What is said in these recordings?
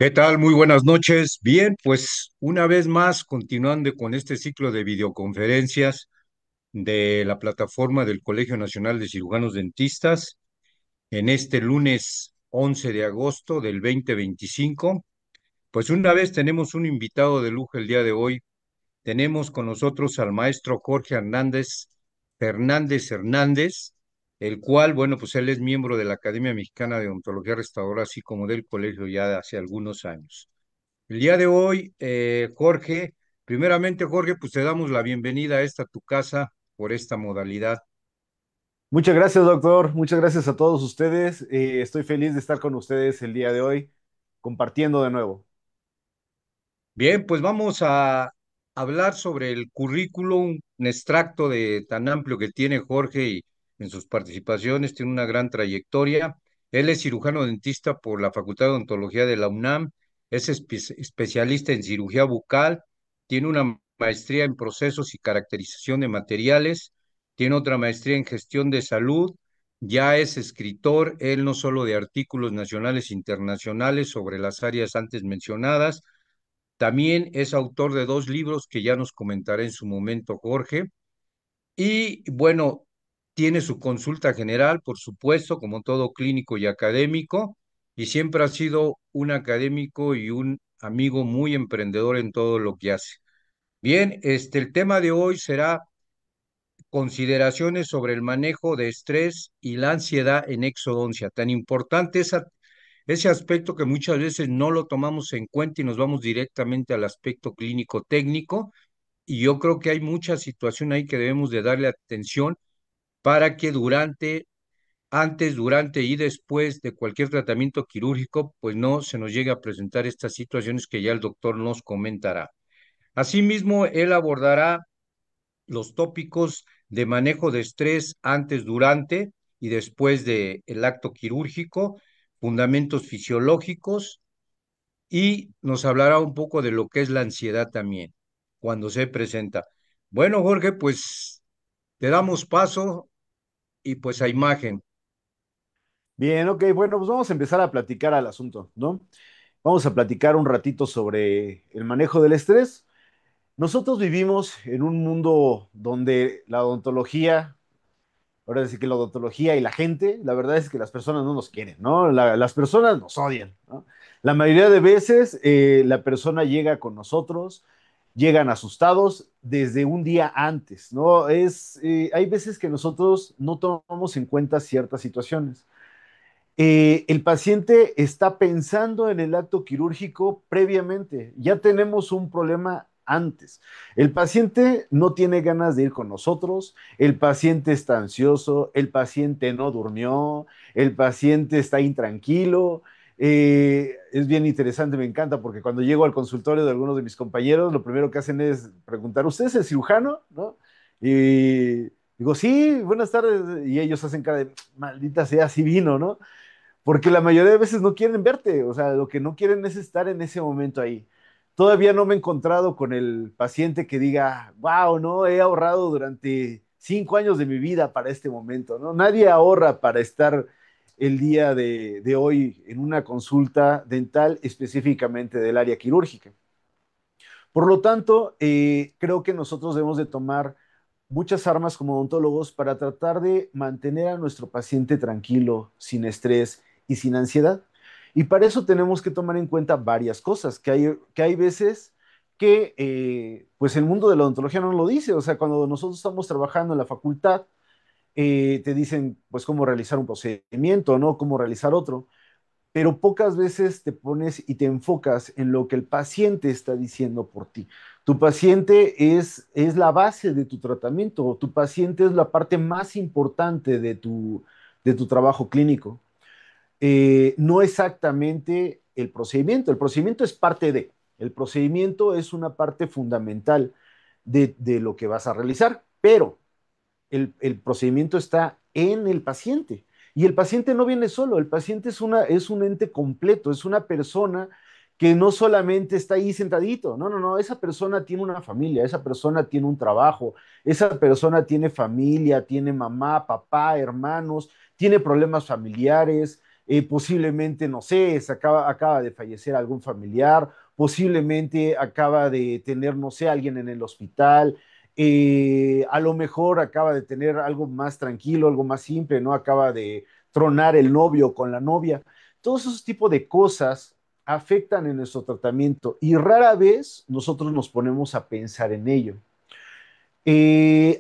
¿Qué tal? Muy buenas noches. Bien, pues una vez más, continuando con este ciclo de videoconferencias de la plataforma del Colegio Nacional de Cirujanos Dentistas, en este lunes 11 de agosto del 2025, pues una vez tenemos un invitado de lujo el día de hoy. Tenemos con nosotros al maestro Jorge Hernández, el cual, bueno, pues él es miembro de la Academia Mexicana de Odontología Restauradora, así como del colegio ya de hace algunos años. El día de hoy, Jorge, primeramente, Jorge, pues te damos la bienvenida a esta tu casa por esta modalidad. Muchas gracias, doctor. Muchas gracias a todos ustedes. Estoy feliz de estar con ustedes el día de hoy, compartiendo de nuevo. Bien, pues vamos a hablar sobre el currículum, un extracto de tan amplio que tiene Jorge y en sus participaciones tiene una gran trayectoria. Él es cirujano dentista por la Facultad de Odontología de la UNAM, es especialista en cirugía bucal, tiene una maestría en procesos y caracterización de materiales, tiene otra maestría en gestión de salud, ya es escritor, él no solo de artículos nacionales e internacionales sobre las áreas antes mencionadas, también es autor de dos libros que ya nos comentará en su momento Jorge. Y bueno, tiene su consulta general, por supuesto, como todo clínico y académico, y siempre ha sido un académico y un amigo muy emprendedor en todo lo que hace. Bien, el tema de hoy será consideraciones sobre el manejo de estrés y la ansiedad en exodoncia. Tan importante ese aspecto que muchas veces no lo tomamos en cuenta y nos vamos directamente al aspecto clínico técnico. Y yo creo que hay mucha situación ahí que debemos de darle atención para que antes, durante y después de cualquier tratamiento quirúrgico, pues no se nos llegue a presentar estas situaciones que ya el doctor nos comentará. Asimismo, él abordará los tópicos de manejo de estrés antes, durante y después del acto quirúrgico, fundamentos fisiológicos, y nos hablará un poco de lo que es la ansiedad también cuando se presenta. Bueno, Jorge, pues te damos paso y pues a imagen. Bien, ok, bueno, pues vamos a empezar a platicar al asunto, ¿no? Vamos a platicar un ratito sobre el manejo del estrés. Nosotros vivimos en un mundo donde la odontología, ahora sí que la odontología y la gente, la verdad es que las personas no nos quieren, ¿no? Las personas nos odian, ¿no? La mayoría de veces la persona llega con nosotros, llegan asustados desde un día antes, ¿no? Hay veces que nosotros no tomamos en cuenta ciertas situaciones. El paciente está pensando en el acto quirúrgico previamente, ya tenemos un problema antes. El paciente no tiene ganas de ir con nosotros, el paciente está ansioso, el paciente no durmió, el paciente está intranquilo. Es bien interesante, me encanta, porque cuando llego al consultorio de algunos de mis compañeros, lo primero que hacen es preguntar, ¿usted es el cirujano? ¿No? Y digo, sí, buenas tardes. Y ellos hacen cara de, maldita sea, así vino, ¿no? Porque la mayoría de veces no quieren verte, o sea, lo que no quieren es estar en ese momento ahí. Todavía no me he encontrado con el paciente que diga, wow, no, he ahorrado durante 5 años de mi vida para este momento, ¿no? Nadie ahorra para estar el día de hoy en una consulta dental específicamente del área quirúrgica. Por lo tanto, creo que nosotros debemos de tomar muchas armas como odontólogos para tratar de mantener a nuestro paciente tranquilo, sin estrés y sin ansiedad. Y para eso tenemos que tomar en cuenta varias cosas, que hay veces que pues el mundo de la odontología no nos lo dice. O sea, cuando nosotros estamos trabajando en la facultad, te dicen pues cómo realizar un procedimiento, ¿no? Cómo realizar otro, pero pocas veces te pones y te enfocas en lo que el paciente está diciendo por ti. Tu paciente es la base de tu tratamiento, tu paciente es la parte más importante de tu trabajo clínico. No exactamente el procedimiento es parte el procedimiento es una parte fundamental de lo que vas a realizar, pero el procedimiento está en el paciente. Y el paciente no viene solo, el paciente es un ente completo, es una persona que no solamente está ahí sentadito, no, no, no, esa persona tiene una familia, esa persona tiene un trabajo, esa persona tiene familia, tiene mamá, papá, hermanos, tiene problemas familiares, posiblemente, no sé, acaba de fallecer algún familiar, posiblemente acaba de tener, no sé, alguien en el hospital, a lo mejor acaba de tener algo más tranquilo, algo más simple, ¿no? Acaba de tronar el novio con la novia. Todos esos tipos de cosas afectan en nuestro tratamiento y rara vez nosotros nos ponemos a pensar en ello.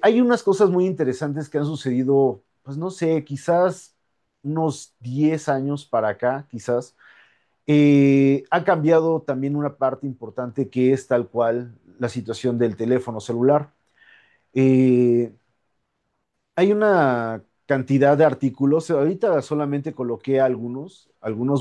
Hay unas cosas muy interesantes que han sucedido, pues no sé, quizás unos 10 años para acá, quizás. Ha cambiado también una parte importante que es tal cual la situación del teléfono celular. Eh, Hay una cantidad de artículos, ahorita solamente coloqué algunos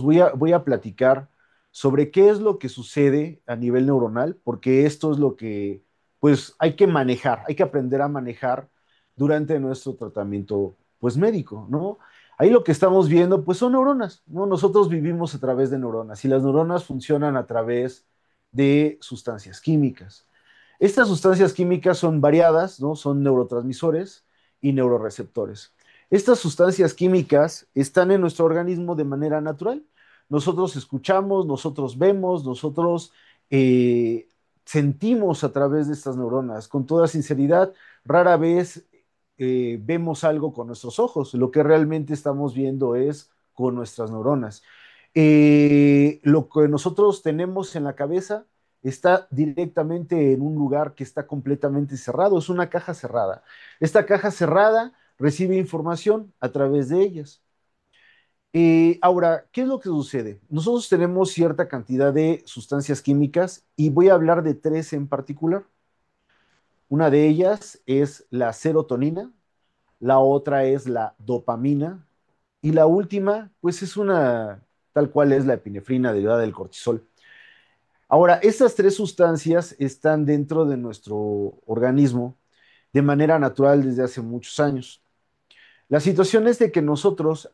voy a platicar sobre qué es lo que sucede a nivel neuronal, porque esto es lo que pues hay que manejar, hay que aprender a manejar durante nuestro tratamiento pues médico, ¿no? Ahí lo que estamos viendo pues son neuronas, ¿no? Nosotros vivimos a través de neuronas y las neuronas funcionan a través de sustancias químicas. Estas sustancias químicas son variadas, ¿no? Son neurotransmisores y neuroreceptores. Estas sustancias químicas están en nuestro organismo de manera natural. Nosotros escuchamos, nosotros vemos, nosotros eh, sentimos a través de estas neuronas. Con toda sinceridad, rara vez vemos algo con nuestros ojos. Lo que realmente estamos viendo es con nuestras neuronas. Lo que nosotros tenemos en la cabeza está directamente en un lugar que está completamente cerrado, es una caja cerrada. Esta caja cerrada recibe información a través de ellas. Ahora, ¿qué es lo que sucede? Nosotros tenemos cierta cantidad de sustancias químicas y voy a hablar de tres en particular. Una de ellas es la serotonina, la otra es la dopamina y la última, pues es una tal cual es la epinefrina derivada del cortisol. Ahora, estas tres sustancias están dentro de nuestro organismo de manera natural desde hace muchos años. La situación es de que nosotros,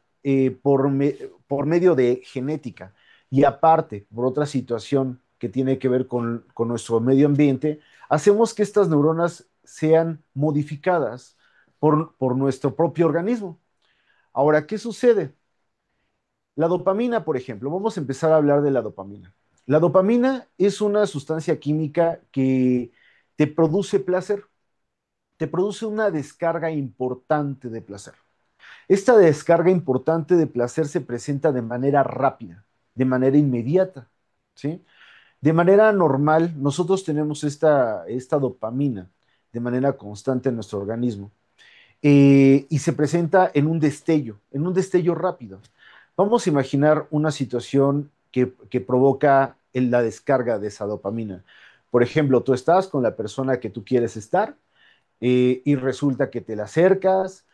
por medio de genética y aparte por otra situación que tiene que ver con nuestro medio ambiente, hacemos que estas neuronas sean modificadas por nuestro propio organismo. Ahora, ¿qué sucede? La dopamina, por ejemplo, vamos a empezar a hablar de la dopamina. La dopamina es una sustancia química que te produce placer, te produce una descarga importante de placer. Esta descarga importante de placer se presenta de manera rápida, de manera inmediata, ¿sí? De manera normal, nosotros tenemos esta dopamina de manera constante en nuestro organismo y se presenta en un destello rápido. Vamos a imaginar una situación que provoca la descarga de esa dopamina. Por ejemplo, tú estás con la persona que tú quieres estar y resulta que te la acercas,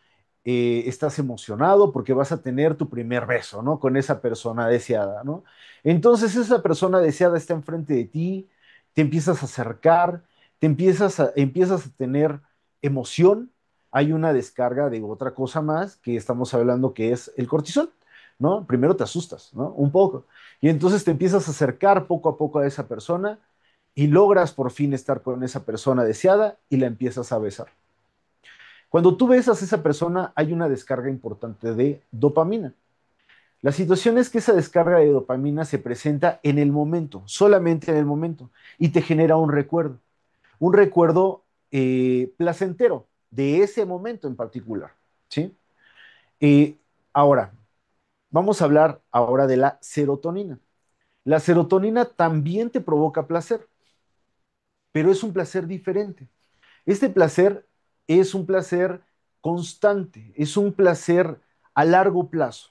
estás emocionado porque vas a tener tu primer beso, ¿no? Con esa persona deseada, ¿no? Entonces esa persona deseada está enfrente de ti, te empiezas a acercar, empiezas a tener emoción, hay una descarga de otra cosa más que estamos hablando que es el cortisol, ¿no? Primero te asustas, ¿no? Un poco. Y entonces te empiezas a acercar poco a poco a esa persona y logras por fin estar con esa persona deseada y la empiezas a besar. Cuando tú besas a esa persona, hay una descarga importante de dopamina. La situación es que esa descarga de dopamina se presenta en el momento, solamente en el momento, y te genera un recuerdo placentero de ese momento en particular, ¿sí? Eh, Ahora, vamos a hablar ahora de la serotonina. La serotonina también te provoca placer, pero es un placer diferente. Este placer es un placer constante, es un placer a largo plazo.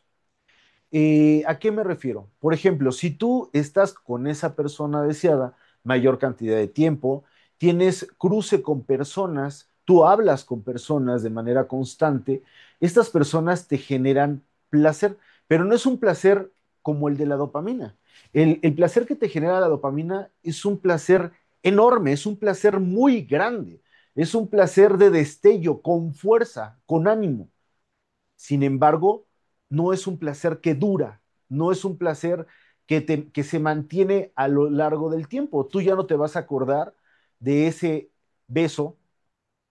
¿A qué me refiero? Por ejemplo, si tú estás con esa persona deseada mayor cantidad de tiempo, tienes cruce con personas, tú hablas con personas de manera constante, estas personas te generan placer, pero no es un placer como el de la dopamina. El placer que te genera la dopamina es un placer enorme, es un placer muy grande, es un placer de destello, con fuerza, con ánimo. Sin embargo, no es un placer que dura, no es un placer que se mantiene a lo largo del tiempo. Tú ya no te vas a acordar de ese beso,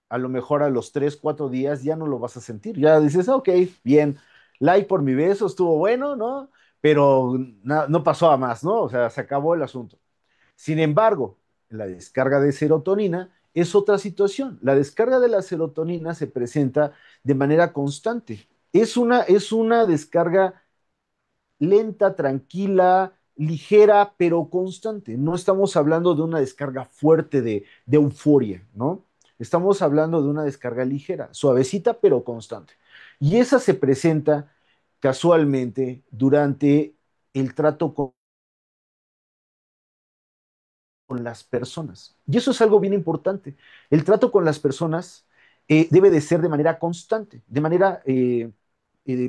a lo mejor a los 3, 4 días ya no lo vas a sentir. Ya dices, ok, bien, like por mi beso, estuvo bueno, ¿no? Pero no pasó a más, ¿no? O sea, se acabó el asunto. Sin embargo, la descarga de serotonina es otra situación. La descarga de la serotonina se presenta de manera constante. Es una descarga lenta, tranquila, ligera, pero constante. No estamos hablando de una descarga fuerte de euforia, ¿no? Estamos hablando de una descarga ligera, suavecita, pero constante. Y esa se presenta casualmente durante el trato con las personas. Y eso es algo bien importante. El trato con las personas debe de ser de manera constante, de manera,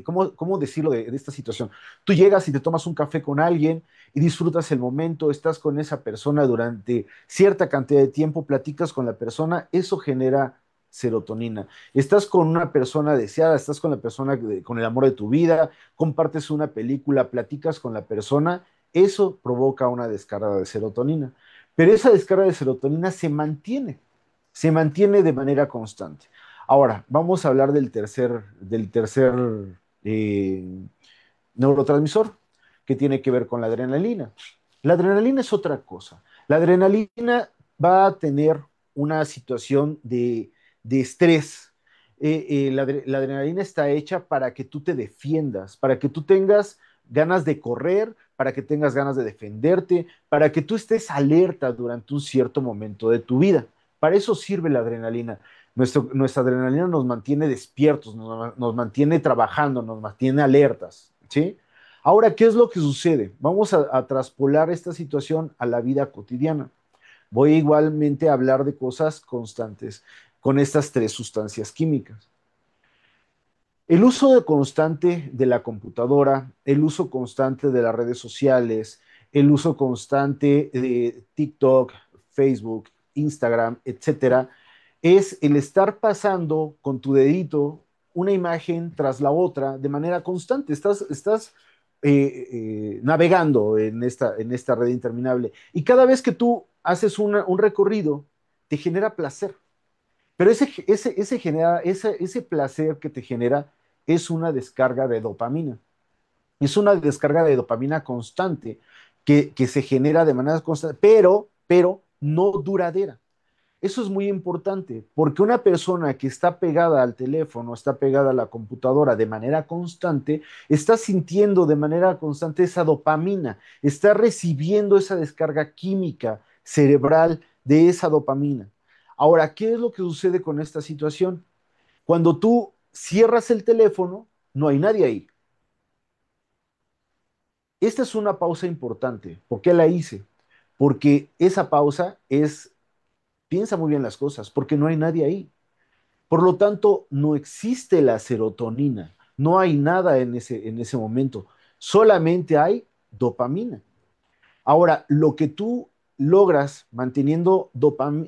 ¿cómo decirlo de esta situación? Tú llegas y te tomas un café con alguien y disfrutas el momento, estás con esa persona durante cierta cantidad de tiempo, platicas con la persona, eso genera serotonina. Estás con una persona deseada, estás con la persona, con el amor de tu vida, compartes una película, platicas con la persona, eso provoca una descarga de serotonina. Pero esa descarga de serotonina se mantiene de manera constante. Ahora, vamos a hablar del tercer eh, neurotransmisor, que tiene que ver con la adrenalina. La adrenalina es otra cosa. La adrenalina va a tener una situación de estrés. La adrenalina está hecha para que tú te defiendas, para que tú tengas ganas de correr, para que tengas ganas de defenderte, para que tú estés alerta durante un cierto momento de tu vida. Para eso sirve la adrenalina. Nuestra adrenalina nos mantiene despiertos, nos mantiene trabajando, nos mantiene alertas, ¿sí? Ahora, ¿qué es lo que sucede? Vamos a traspolar esta situación a la vida cotidiana. Voy igualmente a hablar de cosas constantes con estas tres sustancias químicas. El uso constante de la computadora, el uso constante de las redes sociales, el uso constante de TikTok, Facebook, Instagram, etcétera, es el estar pasando con tu dedito una imagen tras la otra de manera constante. Estás navegando en esta red interminable. Y cada vez que tú haces un recorrido, te genera placer. Pero ese placer que te genera es una descarga de dopamina. Es una descarga de dopamina constante que se genera de manera constante, pero no duradera. Eso es muy importante, porque una persona que está pegada al teléfono, está pegada a la computadora de manera constante, está sintiendo de manera constante esa dopamina, está recibiendo esa descarga química cerebral de esa dopamina. Ahora, ¿qué es lo que sucede con esta situación? Cuando tú cierras el teléfono, no hay nadie ahí. Esta es una pausa importante. ¿Por qué la hice? Porque esa pausa piensa muy bien las cosas, porque no hay nadie ahí. Por lo tanto, no existe la serotonina, no hay nada en ese momento, solamente hay dopamina. Ahora, lo que tú logras manteniendo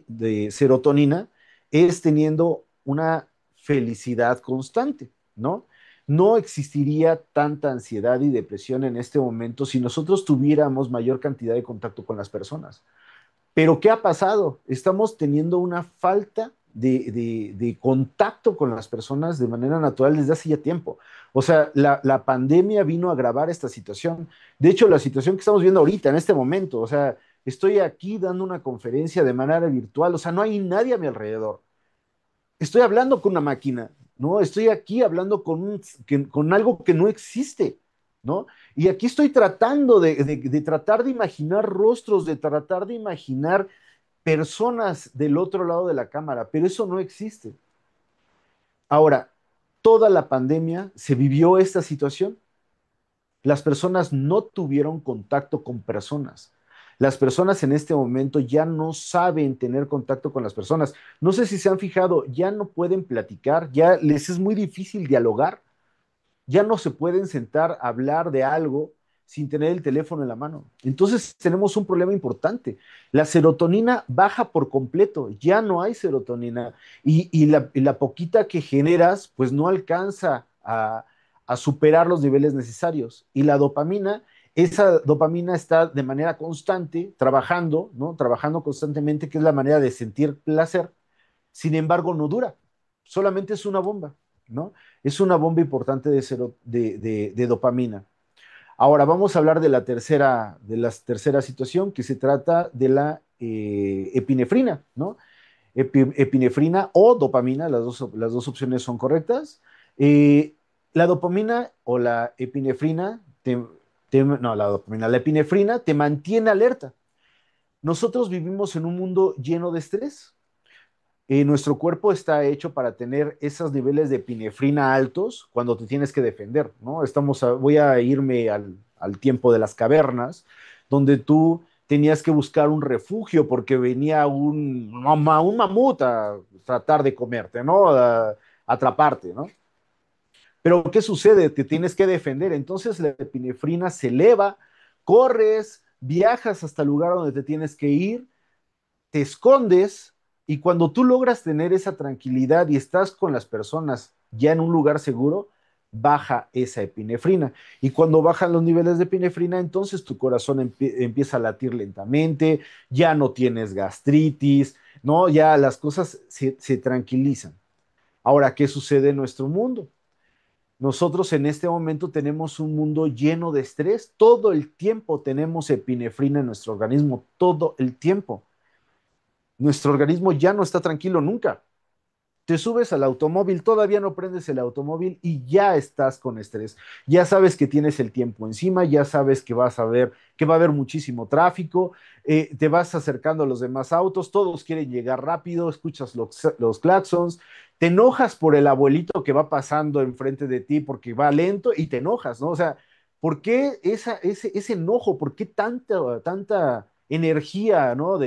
de serotonina es teniendo una felicidad constante, ¿no? No existiría tanta ansiedad y depresión en este momento si nosotros tuviéramos mayor cantidad de contacto con las personas. Pero ¿qué ha pasado? Estamos teniendo una falta de contacto con las personas de manera natural desde hace ya tiempo. O sea, la pandemia vino a agravar esta situación. De hecho, la situación que estamos viendo ahorita, en este momento, o sea, estoy aquí dando una conferencia de manera virtual, o sea, no hay nadie a mi alrededor. Estoy hablando con una máquina, ¿no? Estoy aquí hablando con algo que no existe, ¿no? Y aquí estoy tratando de tratar de imaginar rostros, de tratar de imaginar personas del otro lado de la cámara, pero eso no existe. Ahora, toda la pandemia se vivió esta situación. Las personas no tuvieron contacto con personas. Las personas en este momento ya no saben tener contacto con las personas. No sé si se han fijado, ya no pueden platicar, ya les es muy difícil dialogar, ya no se pueden sentar a hablar de algo sin tener el teléfono en la mano. Entonces tenemos un problema importante. La serotonina baja por completo, ya no hay serotonina y la poquita que generas pues no alcanza a superar los niveles necesarios. Y la dopamina, esa dopamina está de manera constante, trabajando, ¿no? Trabajando constantemente, que es la manera de sentir placer. Sin embargo, no dura, solamente es una bomba. ¿no? Es una bomba importante de dopamina. Ahora vamos a hablar de la tercera situación que se trata de la epinefrina, ¿no? Epinefrina o dopamina, las dos opciones son correctas. Eh, la dopamina o la epinefrina, no, la dopamina, la epinefrina te mantiene alerta. Nosotros vivimos en un mundo lleno de estrés. Nuestro cuerpo está hecho para tener esos niveles de epinefrina altos cuando te tienes que defender, ¿no? Voy a irme al tiempo de las cavernas, donde tú tenías que buscar un refugio porque venía un mamut a tratar de comerte, ¿no? A atraparte, ¿no? Pero ¿qué sucede? Te tienes que defender, entonces la epinefrina se eleva, corres, viajas hasta el lugar donde te tienes que ir, te escondes y cuando tú logras tener esa tranquilidad y estás con las personas ya en un lugar seguro, baja esa epinefrina. Y cuando bajan los niveles de epinefrina, entonces tu corazón empieza a latir lentamente, ya no tienes gastritis, ¿no? Ya las cosas se tranquilizan. Ahora, ¿qué sucede en nuestro mundo? Nosotros en este momento tenemos un mundo lleno de estrés. Todo el tiempo tenemos epinefrina en nuestro organismo, todo el tiempo. Nuestro organismo ya no está tranquilo nunca. Te subes al automóvil, todavía no prendes el automóvil y ya estás con estrés. Ya sabes que tienes el tiempo encima, ya sabes que vas a ver que va a haber muchísimo tráfico, te vas acercando a los demás autos, todos quieren llegar rápido, escuchas los claxons, te enojas por el abuelito que va pasando enfrente de ti porque va lento y te enojas, ¿no? O sea, ¿por qué ese enojo? ¿Por qué tanta energía, ¿no?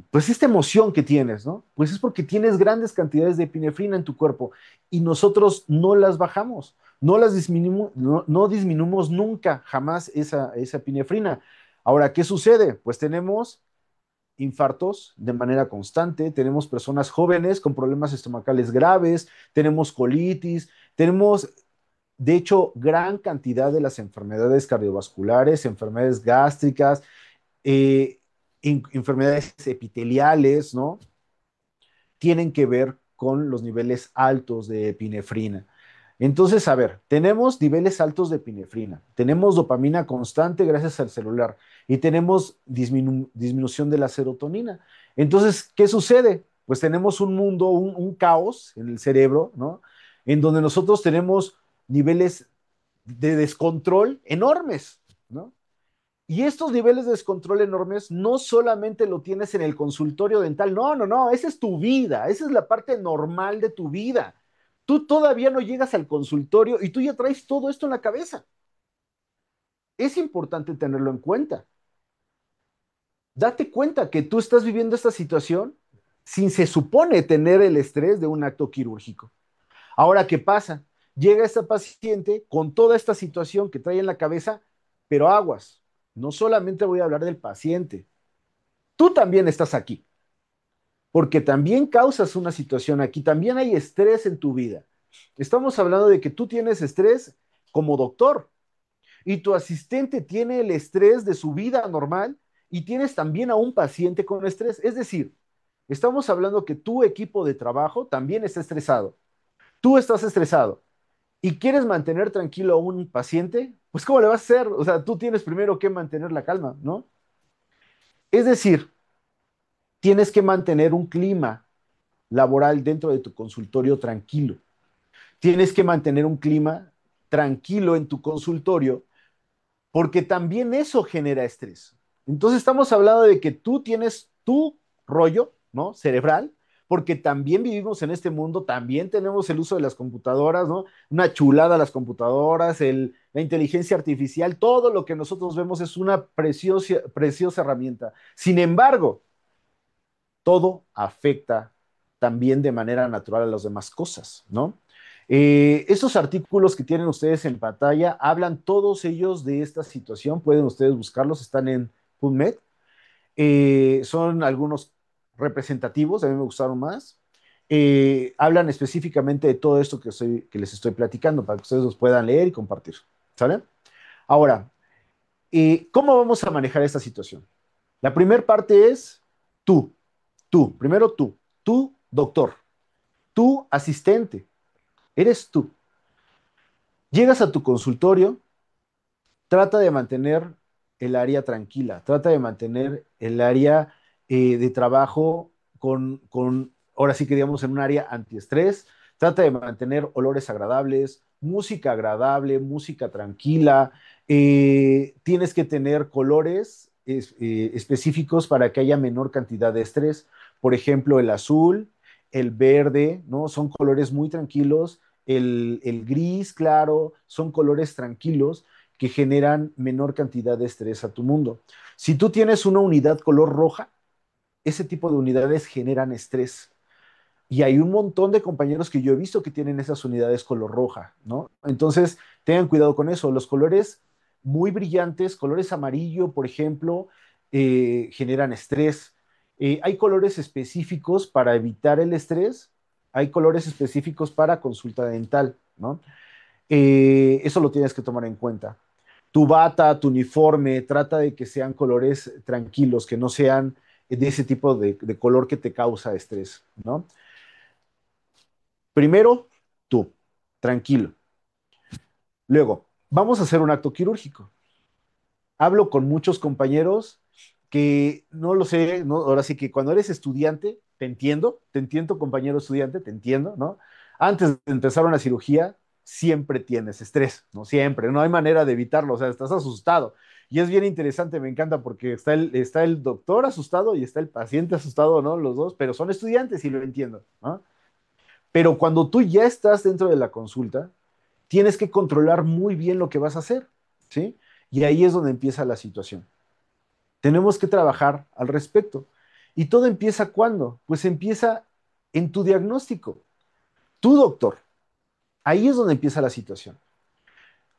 Pues esta emoción que tienes, ¿no? Pues es porque tienes grandes cantidades de epinefrina en tu cuerpo y nosotros no las bajamos, no disminuimos nunca, jamás esa epinefrina. Ahora, ¿qué sucede? Pues tenemos infartos de manera constante, tenemos personas jóvenes con problemas estomacales graves, tenemos colitis, tenemos, de hecho, gran cantidad de las enfermedades cardiovasculares, enfermedades gástricas, eh, enfermedades epiteliales, ¿no? Tienen que ver con los niveles altos de epinefrina. Entonces, a ver, tenemos niveles altos de epinefrina, tenemos dopamina constante gracias al celular y tenemos disminución de la serotonina. Entonces, ¿qué sucede? Pues tenemos un mundo, un caos en el cerebro, ¿no? En donde nosotros tenemos niveles de descontrol enormes, ¿no? Y estos niveles de descontrol enormes no solamente lo tienes en el consultorio dental, no, no, no, esa es tu vida, esa es la parte normal de tu vida. Tú todavía no llegas al consultorio y tú ya traes todo esto en la cabeza. Es importante tenerlo en cuenta. Date cuenta que tú estás viviendo esta situación sin se supone tener el estrés de un acto quirúrgico. Ahora, ¿qué pasa? Llega esta paciente con toda esta situación que trae en la cabeza, pero aguas. No solamente voy a hablar del paciente, tú también estás aquí, porque también causas una situación aquí, también hay estrés en tu vida. Estamos hablando de que tú tienes estrés como doctor y tu asistente tiene el estrés de su vida normal y tienes también a un paciente con estrés. Es decir, estamos hablando que tu equipo de trabajo también está estresado. Tú estás estresado y quieres mantener tranquilo a un paciente, pues ¿cómo le vas a hacer? O sea, tú tienes primero que mantener la calma, ¿no? Es decir, tienes que mantener un clima laboral dentro de tu consultorio tranquilo. Tienes que mantener un clima tranquilo en tu consultorio porque también eso genera estrés. Entonces estamos hablando de que tú tienes tu rollo, ¿no? Cerebral, porque también vivimos en este mundo, también tenemos el uso de las computadoras, ¿no? Una chulada las computadoras, la inteligencia artificial, todo lo que nosotros vemos es una preciosa herramienta. Sin embargo, todo afecta también de manera natural a las demás cosas, ¿no? Estos artículos que tienen ustedes en pantalla hablan todos ellos de esta situación, pueden ustedes buscarlos, están en PubMed, son algunos representativos, a mí me gustaron más, hablan específicamente de todo esto que les estoy platicando para que ustedes los puedan leer y compartir, ¿sale? Ahora, ¿cómo vamos a manejar esta situación? La primera parte es tú, primero tú, doctor, tú asistente. eres tú. Llegas a tu consultorio, trata de mantener el área tranquila, trata de mantener el área de trabajo ahora sí que digamos, en un área antiestrés, trata de mantener olores agradables, música agradable, música tranquila, tienes que tener colores específicos para que haya menor cantidad de estrés, por ejemplo, el azul, el verde, ¿no? Son colores muy tranquilos, el gris, claro, son colores tranquilos que generan menor cantidad de estrés a tu mundo. Si tú tienes una unidad color roja, ese tipo de unidades generan estrés. Y hay un montón de compañeros que yo he visto que tienen esas unidades color roja, ¿no? Entonces, tengan cuidado con eso. Los colores muy brillantes, colores amarillo, por ejemplo, generan estrés. Hay colores específicos para evitar el estrés, hay colores específicos para consulta dental, ¿no? Eso lo tienes que tomar en cuenta. Tu bata, tu uniforme, trata de que sean colores tranquilos, que no sean de ese tipo de color que te causa estrés, ¿no? Primero, tú, tranquilo. Luego, vamos a hacer un acto quirúrgico. Hablo con muchos compañeros que no lo sé, ¿no? Ahora sí que cuando eres estudiante, te entiendo, compañero estudiante, te entiendo, ¿no? Antes de empezar una cirugía, siempre tienes estrés, ¿no? Siempre, no hay manera de evitarlo, o sea, estás asustado. Y es bien interesante, me encanta porque está el doctor asustado y está el paciente asustado, ¿no? Los dos, pero son estudiantes y lo entiendo, ¿no? Pero cuando tú ya estás dentro de la consulta, tienes que controlar muy bien lo que vas a hacer, ¿sí? Y ahí es donde empieza la situación. Tenemos que trabajar al respecto. ¿Y todo empieza cuándo? Pues empieza en tu diagnóstico. Tu doctor. Ahí es donde empieza la situación.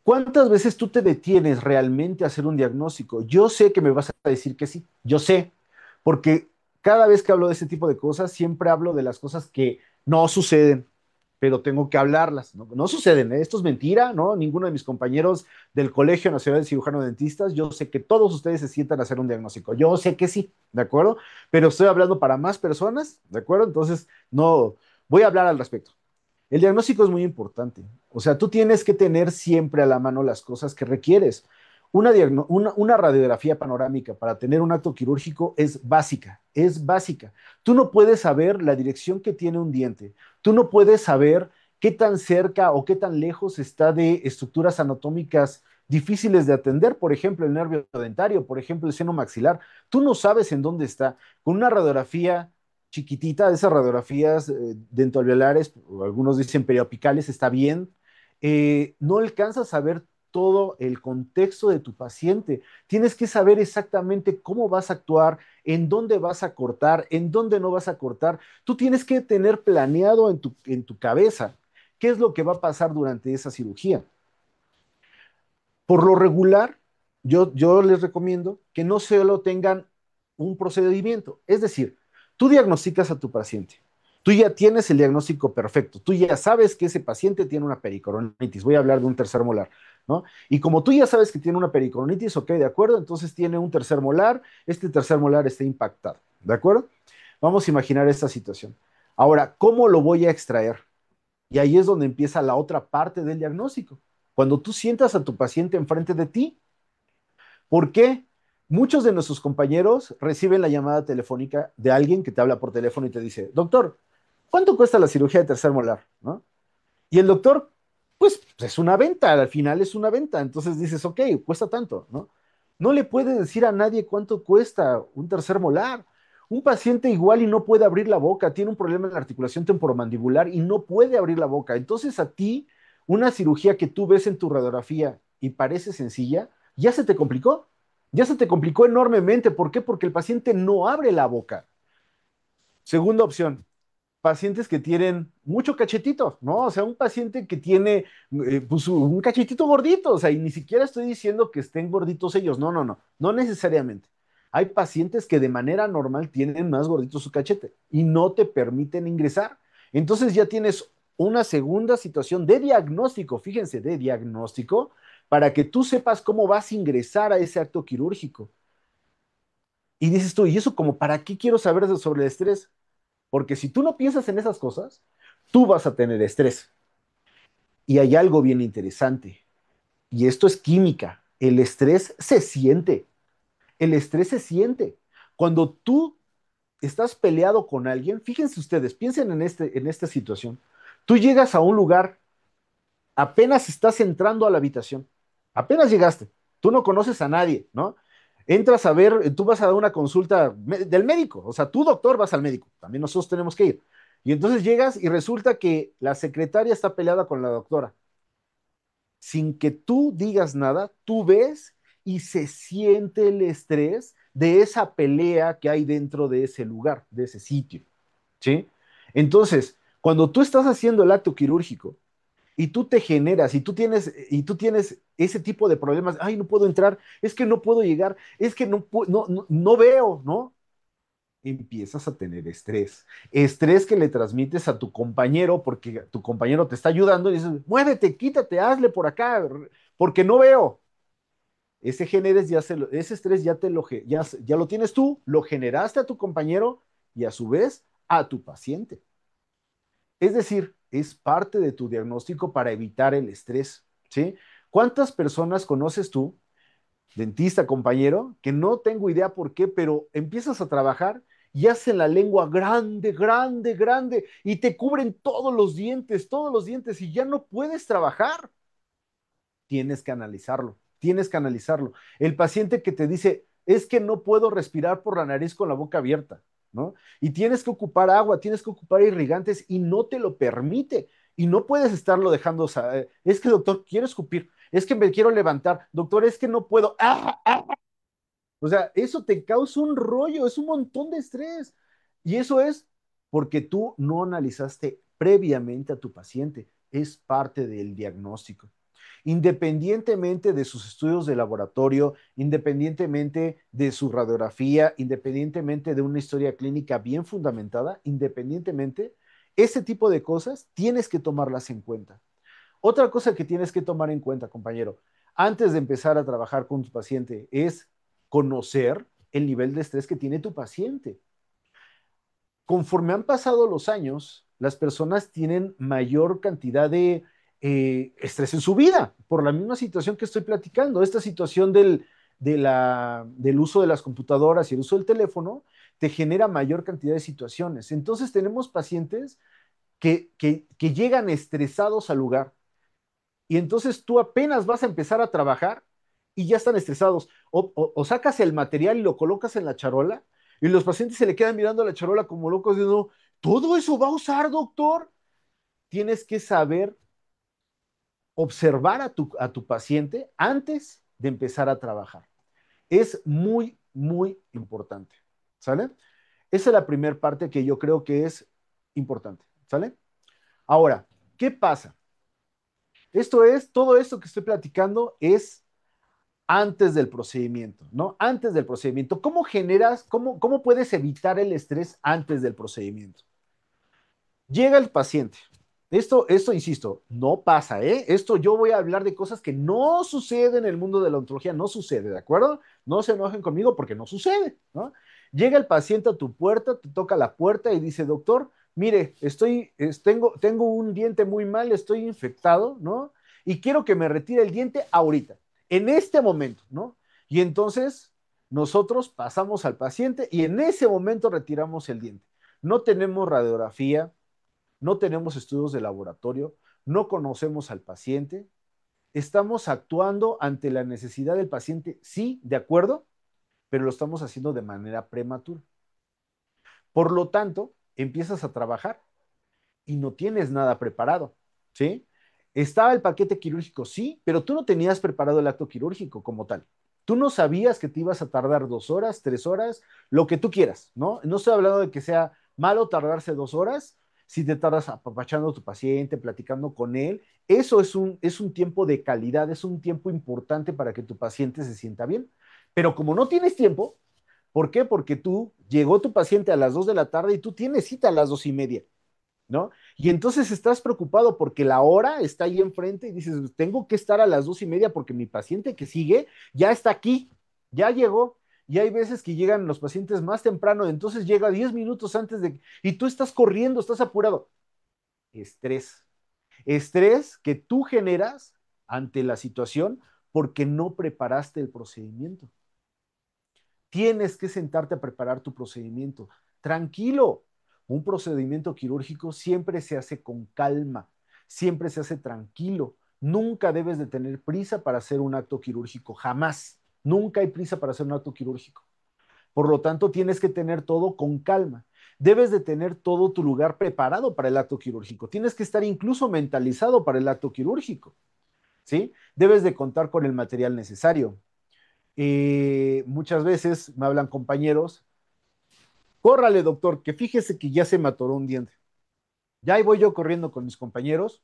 ¿Cuántas veces tú te detienes realmente a hacer un diagnóstico? Yo sé que me vas a decir que sí, yo sé, porque cada vez que hablo de ese tipo de cosas, siempre hablo de las cosas que no suceden, pero tengo que hablarlas. No, no suceden, ¿eh? Esto es mentira, ¿no? Ninguno de mis compañeros del Colegio Nacional de Cirujano Dentistas, yo sé que todos ustedes se sientan a hacer un diagnóstico. Yo sé que sí, ¿de acuerdo? Pero estoy hablando para más personas, ¿de acuerdo? Entonces, no, voy a hablar al respecto. El diagnóstico es muy importante. O sea, tú tienes que tener siempre a la mano las cosas que requieres. Una radiografía panorámica para tener un acto quirúrgico es básica, es básica. Tú no puedes saber la dirección que tiene un diente, tú no puedes saber qué tan cerca o qué tan lejos está de estructuras anatómicas difíciles de atender, por ejemplo, el nervio dentario, por ejemplo, el seno maxilar. Tú no sabes en dónde está. Con una radiografía chiquitita, de esas radiografías dentoalveolares, o algunos dicen periapicales, está bien. No alcanzas a ver todo el contexto de tu paciente. Tienes que saber exactamente cómo vas a actuar, en dónde vas a cortar, en dónde no vas a cortar. Tú tienes que tener planeado en tu cabeza qué es lo que va a pasar durante esa cirugía. Por lo regular, yo les recomiendo que no solo tengan un procedimiento, es decir, tú diagnosticas a tu paciente, tú ya tienes el diagnóstico perfecto, tú ya sabes que ese paciente tiene una pericoronitis, voy a hablar de un tercer molar, ¿no? Y como tú ya sabes que tiene una pericoronitis, ok, de acuerdo, entonces tiene un tercer molar, este tercer molar está impactado, ¿de acuerdo? Vamos a imaginar esta situación. Ahora, ¿cómo lo voy a extraer? Y ahí es donde empieza la otra parte del diagnóstico. Cuando tú sientas a tu paciente enfrente de ti, ¿por qué? Muchos de nuestros compañeros reciben la llamada telefónica de alguien que te habla por teléfono y te dice, doctor, ¿cuánto cuesta la cirugía de tercer molar? ¿No? Y el doctor, pues es una venta, al final es una venta. Entonces dices, ok, cuesta tanto, ¿no? No le puede decir a nadie cuánto cuesta un tercer molar. Un paciente igual y no puede abrir la boca, tiene un problema en la articulación temporomandibular y no puede abrir la boca. Entonces a ti, una cirugía que tú ves en tu radiografía y parece sencilla, ya se te complicó. Ya se te complicó enormemente. ¿Por qué? Porque el paciente no abre la boca. Segunda opción, pacientes que tienen mucho cachetito, ¿no? O sea, un paciente que tiene pues, un cachetito gordito, o sea, y ni siquiera estoy diciendo que estén gorditos ellos, no, no, no, no necesariamente. Hay pacientes que de manera normal tienen más gordito su cachete y no te permiten ingresar. Entonces ya tienes una segunda situación de diagnóstico, fíjense, de diagnóstico, para que tú sepas cómo vas a ingresar a ese acto quirúrgico. Y dices tú, ¿y eso como para qué quiero saber sobre el estrés? Porque si tú no piensas en esas cosas, tú vas a tener estrés. Y hay algo bien interesante, y esto es química. El estrés se siente, el estrés se siente. Cuando tú estás peleado con alguien, fíjense ustedes, piensen en esta situación. Tú llegas a un lugar, apenas estás entrando a la habitación, apenas llegaste, tú no conoces a nadie, ¿no? Entras a ver, tú vas a dar una consulta del médico, o sea, tú doctor vas al médico, también nosotros tenemos que ir. Y entonces llegas y resulta que la secretaria está peleada con la doctora. Sin que tú digas nada, tú ves y se siente el estrés de esa pelea que hay dentro de ese lugar, de ese sitio, ¿sí? Entonces, cuando tú estás haciendo el acto quirúrgico y tú te generas y tú tienes ese tipo de problemas, ay, no puedo entrar, es que no puedo llegar, es que no veo, ¿no? Empiezas a tener estrés. Estrés que le transmites a tu compañero porque tu compañero te está ayudando y dices, muévete, quítate, hazle por acá, porque no veo. Ese estrés ya lo tienes tú, lo generaste a tu compañero y a su vez a tu paciente. Es decir, es parte de tu diagnóstico para evitar el estrés, ¿sí? ¿Cuántas personas conoces tú, dentista, compañero, que no tengo idea por qué, pero empiezas a trabajar y hacen la lengua grande, grande, grande y te cubren todos los dientes y ya no puedes trabajar? Tienes que analizarlo, tienes que analizarlo. El paciente que te dice, es que no puedo respirar por la nariz con la boca abierta, ¿no? Y tienes que ocupar agua, tienes que ocupar irrigantes y no te lo permite. Y no puedes estarlo dejando, es que doctor, quiero escupir, es que me quiero levantar, doctor, es que no puedo. ¡Ah, ah! O sea, eso te causa un rollo, es un montón de estrés. Y eso es porque tú no analizaste previamente a tu paciente. Es parte del diagnóstico. Independientemente de sus estudios de laboratorio, independientemente de su radiografía, independientemente de una historia clínica bien fundamentada, independientemente, ese tipo de cosas tienes que tomarlas en cuenta. Otra cosa que tienes que tomar en cuenta, compañero, antes de empezar a trabajar con tu paciente es conocer el nivel de estrés que tiene tu paciente. Conforme han pasado los años, las personas tienen mayor cantidad de estrés en su vida, por la misma situación que estoy platicando. Esta situación del uso de las computadoras y el uso del teléfono te genera mayor cantidad de situaciones. Entonces tenemos pacientes que llegan estresados al lugar y entonces tú apenas vas a empezar a trabajar y ya están estresados. O sacas el material y lo colocas en la charola y los pacientes se le quedan mirando a la charola como locos diciendo, ¿todo eso va a usar, doctor? Tienes que saber observar a tu paciente antes de empezar a trabajar. Es muy, muy importante. ¿Sale? Esa es la primera parte que yo creo que es importante. ¿Sale? Ahora, ¿qué pasa? Todo esto que estoy platicando es antes del procedimiento, ¿no? Antes del procedimiento. ¿Cómo generas, cómo puedes evitar el estrés antes del procedimiento? Llega el paciente. Esto, insisto, no pasa, ¿eh? Esto yo voy a hablar de cosas que no suceden en el mundo de la ontología, no sucede, ¿de acuerdo? No se enojen conmigo porque no sucede, ¿no? Llega el paciente a tu puerta, te toca la puerta y dice, doctor, mire, tengo un diente muy mal, estoy infectado, ¿no? Y quiero que me retire el diente ahorita, en este momento, ¿no? Y entonces nosotros pasamos al paciente y en ese momento retiramos el diente. No tenemos radiografía, no tenemos estudios de laboratorio, no conocemos al paciente, estamos actuando ante la necesidad del paciente, sí, de acuerdo, pero lo estamos haciendo de manera prematura. Por lo tanto, empiezas a trabajar y no tienes nada preparado, ¿sí? Estaba el paquete quirúrgico, sí, pero tú no tenías preparado el acto quirúrgico como tal. Tú no sabías que te ibas a tardar 2 horas, 3 horas, lo que tú quieras, ¿no? No estoy hablando de que sea malo tardarse 2 horas, si te tardas apapachando a tu paciente, platicando con él, eso es un tiempo de calidad, es un tiempo importante para que tu paciente se sienta bien. Pero como no tienes tiempo, ¿por qué? Porque llegó tu paciente a las 2 de la tarde y tú tienes cita a las 2:30. ¿No? Y entonces estás preocupado porque la hora está ahí enfrente y dices, tengo que estar a las 2:30 porque mi paciente que sigue ya está aquí, ya llegó. Y hay veces que llegan los pacientes más temprano, entonces llega 10 minutos antes y tú estás corriendo, estás apurado. Estrés. Estrés que tú generas ante la situación porque no preparaste el procedimiento. Tienes que sentarte a preparar tu procedimiento. Tranquilo. Un procedimiento quirúrgico siempre se hace con calma, siempre se hace tranquilo. Nunca debes de tener prisa para hacer un acto quirúrgico, jamás. Nunca hay prisa para hacer un acto quirúrgico. Por lo tanto, tienes que tener todo con calma. Debes de tener todo tu lugar preparado para el acto quirúrgico. Tienes que estar incluso mentalizado para el acto quirúrgico, ¿sí? Debes de contar con el material necesario. Muchas veces me hablan compañeros, córrale doctor, que fíjese que ya se me atoró un diente. Ya ahí voy yo corriendo con mis compañeros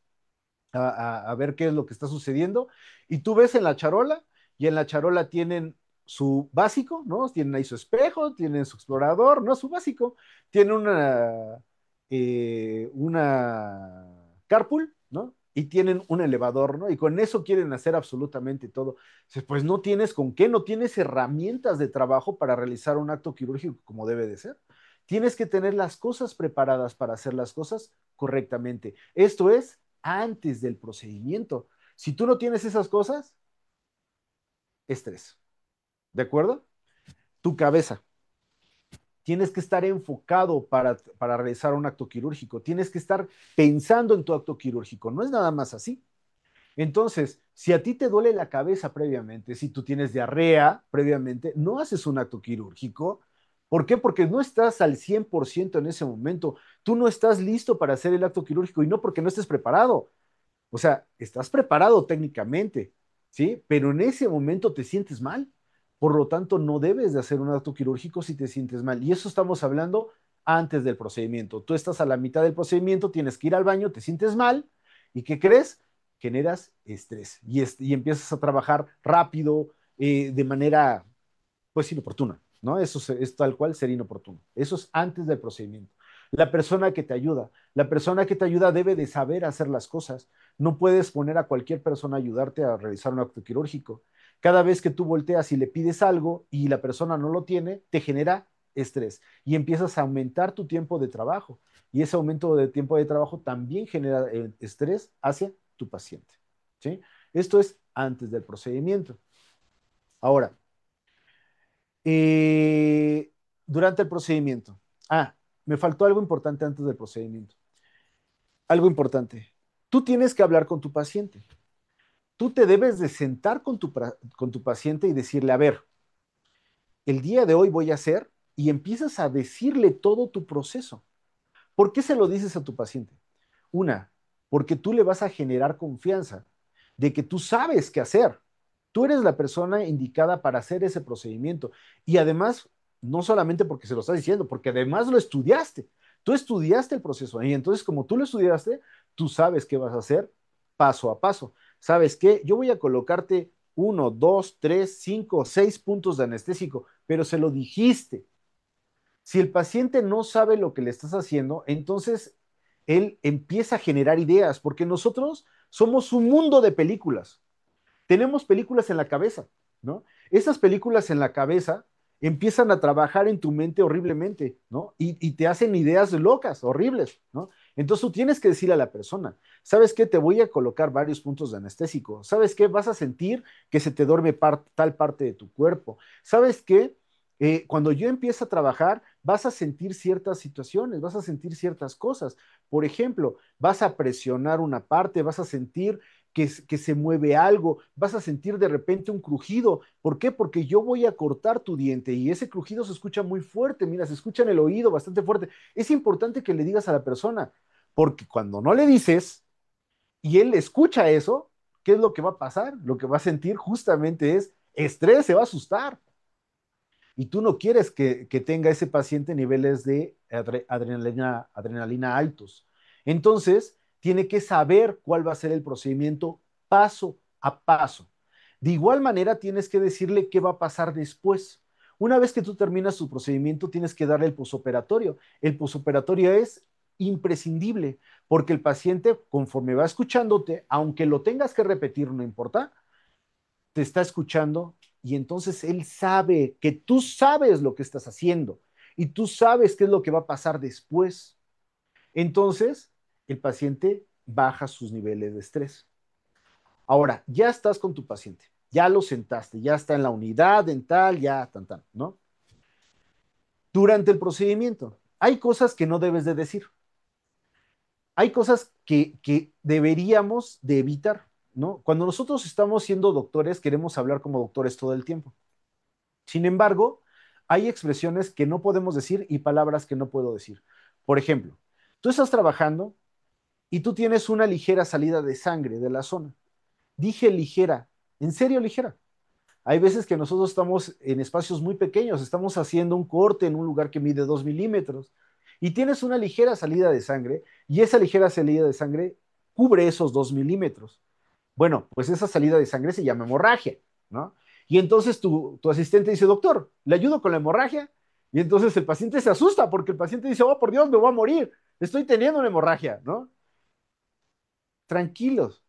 a ver qué es lo que está sucediendo. Y tú ves en la charola, y en la charola tienen su básico, ¿no? Tienen ahí su espejo, tienen su explorador, ¿no? Su básico. Tienen una carpool, ¿no? Y tienen un elevador, ¿no? Y con eso quieren hacer absolutamente todo. Pues no tienes con qué, no tienes herramientas de trabajo para realizar un acto quirúrgico como debe de ser. Tienes que tener las cosas preparadas para hacer las cosas correctamente. Esto es antes del procedimiento. Si tú no tienes esas cosas, estrés. ¿De acuerdo? Tu cabeza. Tienes que estar enfocado para realizar un acto quirúrgico. Tienes que estar pensando en tu acto quirúrgico. No es nada más así. Entonces, si a ti te duele la cabeza previamente, si tú tienes diarrea previamente, no haces un acto quirúrgico. ¿Por qué? Porque no estás al 100% en ese momento. Tú no estás listo para hacer el acto quirúrgico y no porque no estés preparado. O sea, estás preparado técnicamente, ¿sí? Pero en ese momento te sientes mal. Por lo tanto, no debes de hacer un acto quirúrgico si te sientes mal. Y eso estamos hablando antes del procedimiento. Tú estás a la mitad del procedimiento, tienes que ir al baño, te sientes mal. ¿Y qué crees? Generas estrés y empiezas a trabajar rápido, de manera, pues, inoportuna, ¿no? Eso es tal cual ser inoportuno. Eso es antes del procedimiento. La persona que te ayuda debe de saber hacer las cosas. No puedes poner a cualquier persona a ayudarte a realizar un acto quirúrgico. Cada vez que tú volteas y le pides algo y la persona no lo tiene, te genera estrés y empiezas a aumentar tu tiempo de trabajo. Y ese aumento de tiempo de trabajo también genera estrés hacia tu paciente, ¿sí? Esto es antes del procedimiento. Ahora, eh, durante el procedimiento. Ah, me faltó algo importante antes del procedimiento. Algo importante. Tú tienes que hablar con tu paciente. Tú te debes de sentar con tu paciente y decirle, a ver, el día de hoy voy a hacer, y empiezas a decirle todo tu proceso. ¿Por qué se lo dices a tu paciente? Una, porque tú le vas a generar confianza de que tú sabes qué hacer. Tú eres la persona indicada para hacer ese procedimiento. Y además, no solamente porque se lo estás diciendo, porque además lo estudiaste. Tú estudiaste el proceso y entonces como tú lo estudiaste, tú sabes qué vas a hacer paso a paso. ¿Sabes qué? Yo voy a colocarte uno, dos, tres, cinco, seis puntos de anestésico, pero se lo dijiste. Si el paciente no sabe lo que le estás haciendo, entonces él empieza a generar ideas, porque nosotros somos un mundo de películas. Tenemos películas en la cabeza, ¿no? Esas películas en la cabeza empiezan a trabajar en tu mente horriblemente, ¿no? Y te hacen ideas locas, horribles, ¿no? Entonces tú tienes que decirle a la persona, ¿sabes qué? Te voy a colocar varios puntos de anestésico. ¿Sabes qué? Vas a sentir que se te duerme tal parte de tu cuerpo. ¿Sabes qué? Cuando yo empiece a trabajar, vas a sentir ciertas situaciones, vas a sentir ciertas cosas. Por ejemplo, vas a presionar una parte, vas a sentir que se mueve algo, vas a sentir de repente un crujido. ¿Por qué? Porque yo voy a cortar tu diente y ese crujido se escucha muy fuerte, mira, se escucha en el oído bastante fuerte. Es importante que le digas a la persona, porque cuando no le dices y él escucha eso, ¿qué es lo que va a pasar? Lo que va a sentir justamente es estrés, se va a asustar. Y tú no quieres que tenga ese paciente niveles de adrenalina altos. Entonces, tiene que saber cuál va a ser el procedimiento paso a paso. De igual manera, tienes que decirle qué va a pasar después. Una vez que tú terminas tu procedimiento, tienes que darle el posoperatorio. El posoperatorio es imprescindible porque el paciente, conforme va escuchándote, aunque lo tengas que repetir, no importa, te está escuchando y entonces él sabe que tú sabes lo que estás haciendo y tú sabes qué es lo que va a pasar después. Entonces, el paciente baja sus niveles de estrés. Ahora, ya estás con tu paciente, ya lo sentaste, ya está en la unidad dental, ya tan, ¿no? Durante el procedimiento, hay cosas que no debes de decir, hay cosas que deberíamos de evitar, ¿no? Cuando nosotros estamos siendo doctores, queremos hablar como doctores todo el tiempo. Sin embargo, hay expresiones que no podemos decir y palabras que no puedo decir. Por ejemplo, tú estás trabajando y tú tienes una ligera salida de sangre de la zona. Dije ligera, en serio ligera. Hay veces que nosotros estamos en espacios muy pequeños, estamos haciendo un corte en un lugar que mide 2 milímetros y tienes una ligera salida de sangre y esa ligera salida de sangre cubre esos 2 milímetros. Bueno, pues esa salida de sangre se llama hemorragia, ¿no? Y entonces tu asistente dice, doctor, ¿le ayudo con la hemorragia? Y entonces el paciente se asusta porque el paciente dice, oh, por Dios, me voy a morir, estoy teniendo una hemorragia, ¿no? Tranquilos,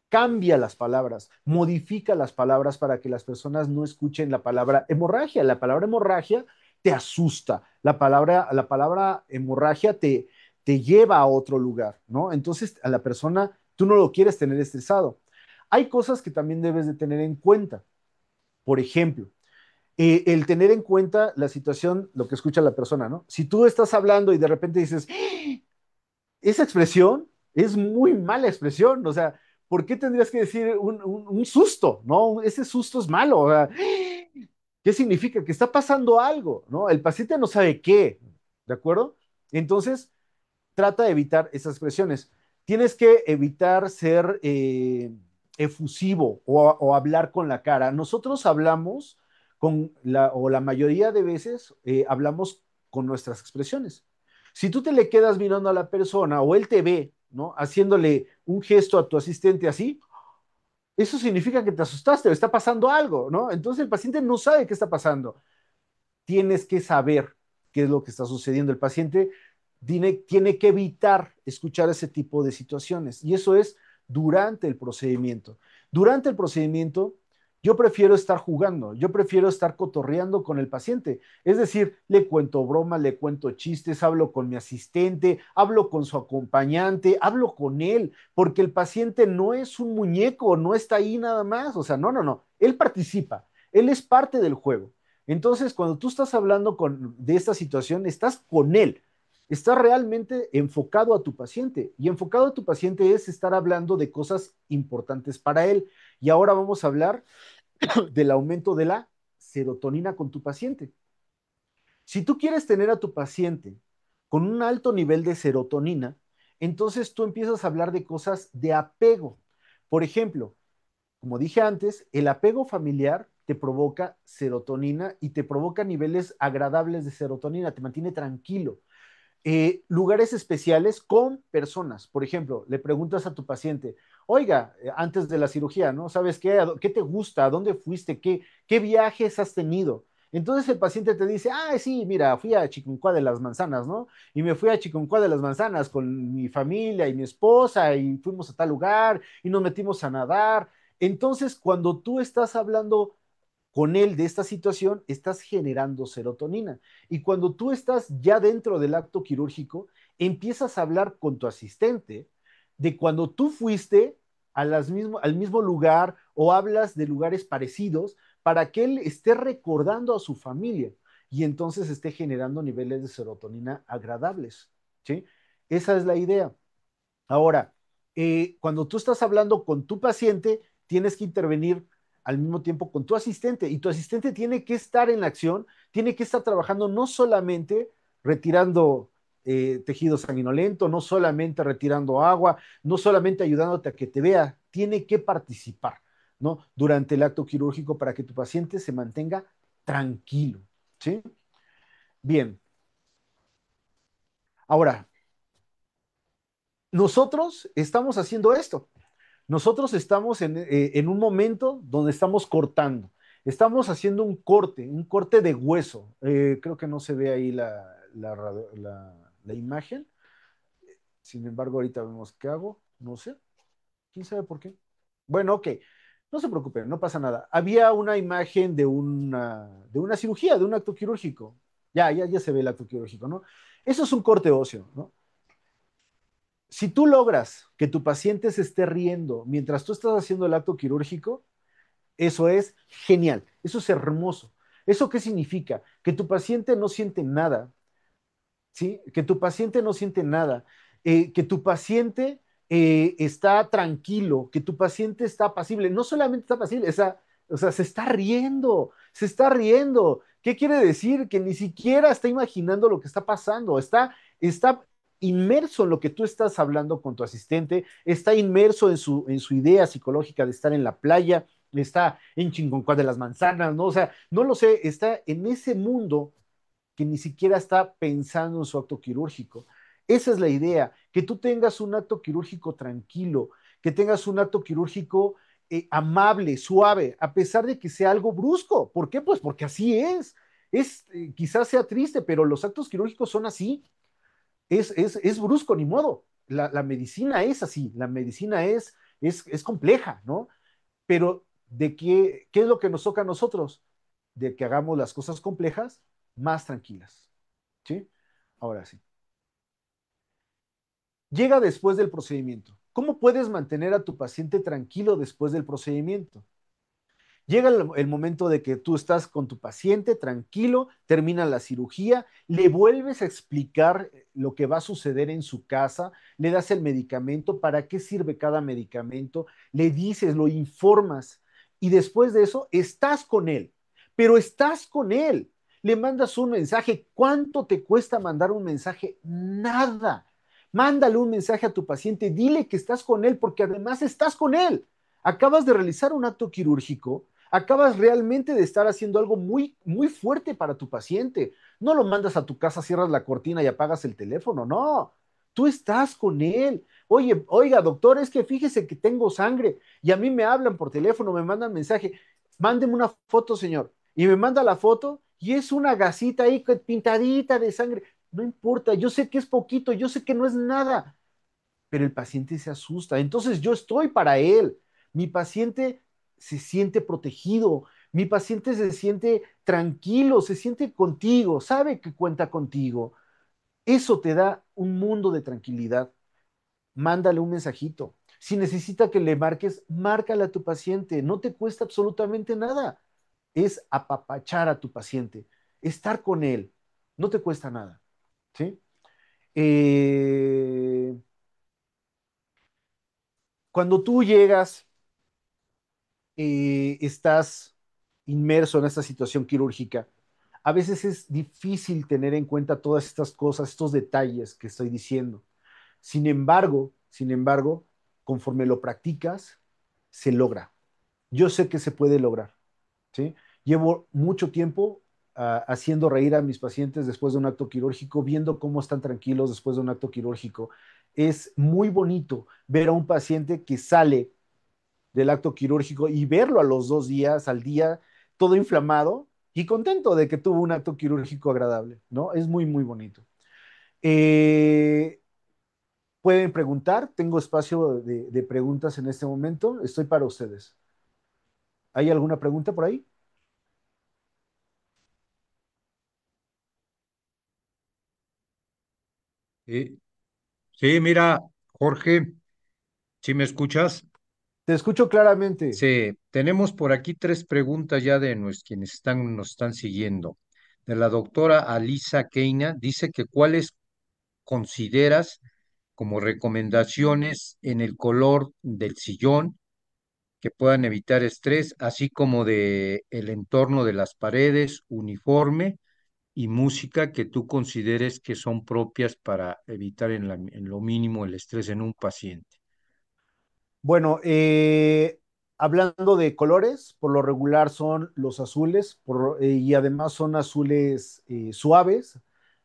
cambia las palabras, modifica las palabras para que las personas no escuchen la palabra hemorragia. La palabra hemorragia te asusta, la palabra hemorragia te lleva a otro lugar, ¿no? Entonces a la persona tú no lo quieres tener estresado. Hay cosas que también debes de tener en cuenta. Por ejemplo, el tener en cuenta la situación, lo que escucha la persona, ¿no? Si tú estás hablando y de repente dices, esa expresión es muy mala expresión, o sea, ¿por qué tendrías que decir un susto, no? Ese susto es malo, o sea, ¿qué significa? Que está pasando algo, ¿no? El paciente no sabe qué, ¿de acuerdo? Entonces, trata de evitar esas expresiones. Tienes que evitar ser efusivo o hablar con la cara. Nosotros hablamos o la mayoría de veces hablamos con nuestras expresiones. Si tú te le quedas mirando a la persona o él te ve, ¿no? Haciéndole un gesto a tu asistente así, eso significa que te asustaste o está pasando algo, ¿no? Entonces el paciente no sabe qué está pasando. Tienes que saber qué es lo que está sucediendo. El paciente tiene que evitar escuchar ese tipo de situaciones y eso es durante el procedimiento. Durante el procedimiento, yo prefiero estar jugando, yo prefiero estar cotorreando con el paciente. Es decir, le cuento bromas, le cuento chistes, hablo con mi asistente, hablo con su acompañante, hablo con él, porque el paciente no es un muñeco, no está ahí nada más. O sea, no, no, no. Él participa, él es parte del juego. Entonces, cuando tú estás hablando de esta situación, estás con él, estás realmente enfocado a tu paciente. Y enfocado a tu paciente es estar hablando de cosas importantes para él. Y ahora vamos a hablar del aumento de la serotonina con tu paciente. Si tú quieres tener a tu paciente con un alto nivel de serotonina, entonces tú empiezas a hablar de cosas de apego. Por ejemplo, como dije antes, el apego familiar te provoca serotonina y te provoca niveles agradables de serotonina, te mantiene tranquilo. Lugares especiales con personas. Por ejemplo, le preguntas a tu paciente, oiga, antes de la cirugía, ¿no? ¿Sabes qué? ¿Qué te gusta? ¿A dónde fuiste? ¿Qué viajes has tenido? Entonces el paciente te dice, ah, sí, mira, fui a Chiconcuá de las Manzanas, ¿no? Y me fui a Chiconcuá de las Manzanas con mi familia y mi esposa y fuimos a tal lugar y nos metimos a nadar. Entonces, cuando tú estás hablando con él de esta situación, estás generando serotonina. Y cuando tú estás ya dentro del acto quirúrgico, empiezas a hablar con tu asistente de cuando tú fuiste al mismo lugar o hablas de lugares parecidos para que él esté recordando a su familia y entonces esté generando niveles de serotonina agradables. ¿Sí? Esa es la idea. Ahora, cuando tú estás hablando con tu paciente, tienes que intervenir al mismo tiempo con tu asistente y tu asistente tiene que estar en la acción, tiene que estar trabajando no solamente retirando tejido sanguinolento, no solamente retirando agua, no solamente ayudándote a que te vea, tiene que participar, ¿no? Durante el acto quirúrgico para que tu paciente se mantenga tranquilo, ¿sí? Bien, ahora, nosotros estamos haciendo esto. Nosotros estamos en un momento donde estamos cortando. Estamos haciendo un corte de hueso. Creo que no se ve ahí la imagen. Sin embargo, ahorita vemos qué hago. No sé. ¿Quién sabe por qué? Bueno, ok. No se preocupen, no pasa nada. Había una imagen de una cirugía, de un acto quirúrgico. Ya se ve el acto quirúrgico, ¿no? Eso es un corte óseo, ¿no? Si tú logras que tu paciente se esté riendo mientras tú estás haciendo el acto quirúrgico, eso es genial, eso es hermoso. ¿Eso qué significa? Que tu paciente no siente nada, ¿sí? Que tu paciente no siente nada, que tu paciente está tranquilo, que tu paciente está apacible, no solamente está apacible, o sea, se está riendo, se está riendo. ¿Qué quiere decir? Que ni siquiera está imaginando lo que está pasando, está inmerso en lo que tú estás hablando con tu asistente, está inmerso en su idea psicológica de estar en la playa, está en Chingoncuá de las Manzanas, ¿no? O sea, no lo sé, está en ese mundo que ni siquiera está pensando en su acto quirúrgico. Esa es la idea, que tú tengas un acto quirúrgico tranquilo, que tengas un acto quirúrgico amable, suave, a pesar de que sea algo brusco. ¿Por qué? Pues porque así es. Quizás sea triste, pero los actos quirúrgicos son así. Es brusco, ni modo. La medicina es así, la medicina es compleja, ¿no? Pero ¿qué es lo que nos toca a nosotros? De que hagamos las cosas complejas más tranquilas. ¿Sí? Ahora sí. Llega después del procedimiento. ¿Cómo puedes mantener a tu paciente tranquilo después del procedimiento? Llega el momento de que tú estás con tu paciente tranquilo, termina la cirugía, le vuelves a explicar lo que va a suceder en su casa, le das el medicamento, para qué sirve cada medicamento, le dices, lo informas y después de eso estás con él, pero estás con él. Le mandas un mensaje. ¿Cuánto te cuesta mandar un mensaje? Nada. Mándale un mensaje a tu paciente, dile que estás con él porque además estás con él. Acabas de realizar un acto quirúrgico, acabas realmente de estar haciendo algo muy, muy fuerte para tu paciente. No lo mandas a tu casa, cierras la cortina y apagas el teléfono, no. Tú estás con él. Oye, oiga, doctor, es que fíjese que tengo sangre y a mí me hablan por teléfono, me mandan mensaje. Mándeme una foto, señor. Y me manda la foto y es una gasita ahí pintadita de sangre. No importa, yo sé que es poquito, yo sé que no es nada, pero el paciente se asusta. Entonces yo estoy para él. Mi paciente se siente protegido, mi paciente se siente tranquilo, se siente contigo, sabe que cuenta contigo. Eso te da un mundo de tranquilidad. Mándale un mensajito. Si necesita que le marques, márcale a tu paciente. No te cuesta absolutamente nada. Es apapachar a tu paciente, estar con él. No te cuesta nada. ¿Sí? Eh, Cuando tú llegas, estás inmerso en esta situación quirúrgica, a veces es difícil tener en cuenta todas estas cosas, estos detalles que estoy diciendo. Sin embargo, conforme lo practicas, se logra. Yo sé que se puede lograr, ¿sí? Llevo mucho tiempo haciendo reír a mis pacientes después de un acto quirúrgico, viendo cómo están tranquilos después de un acto quirúrgico. Es muy bonito ver a un paciente que sale del acto quirúrgico y verlo a los 2 días, al día, todo inflamado y contento de que tuvo un acto quirúrgico agradable, ¿no? Es muy, muy bonito. Eh, Pueden preguntar, tengo espacio de preguntas en este momento, estoy para ustedes. ¿Hay alguna pregunta por ahí? Sí, sí, mira, Jorge, ¿si me escuchas? Te escucho claramente. Sí, tenemos por aquí tres preguntas ya de quienes nos están siguiendo. De la doctora Alisa Keina, dice que cuáles consideras como recomendaciones en el color del sillón que puedan evitar estrés, así como de el entorno de las paredes, uniforme y música que tú consideres que son propias para evitar en lo mínimo el estrés en un paciente. Bueno, hablando de colores, por lo regular son los azules y además son azules suaves,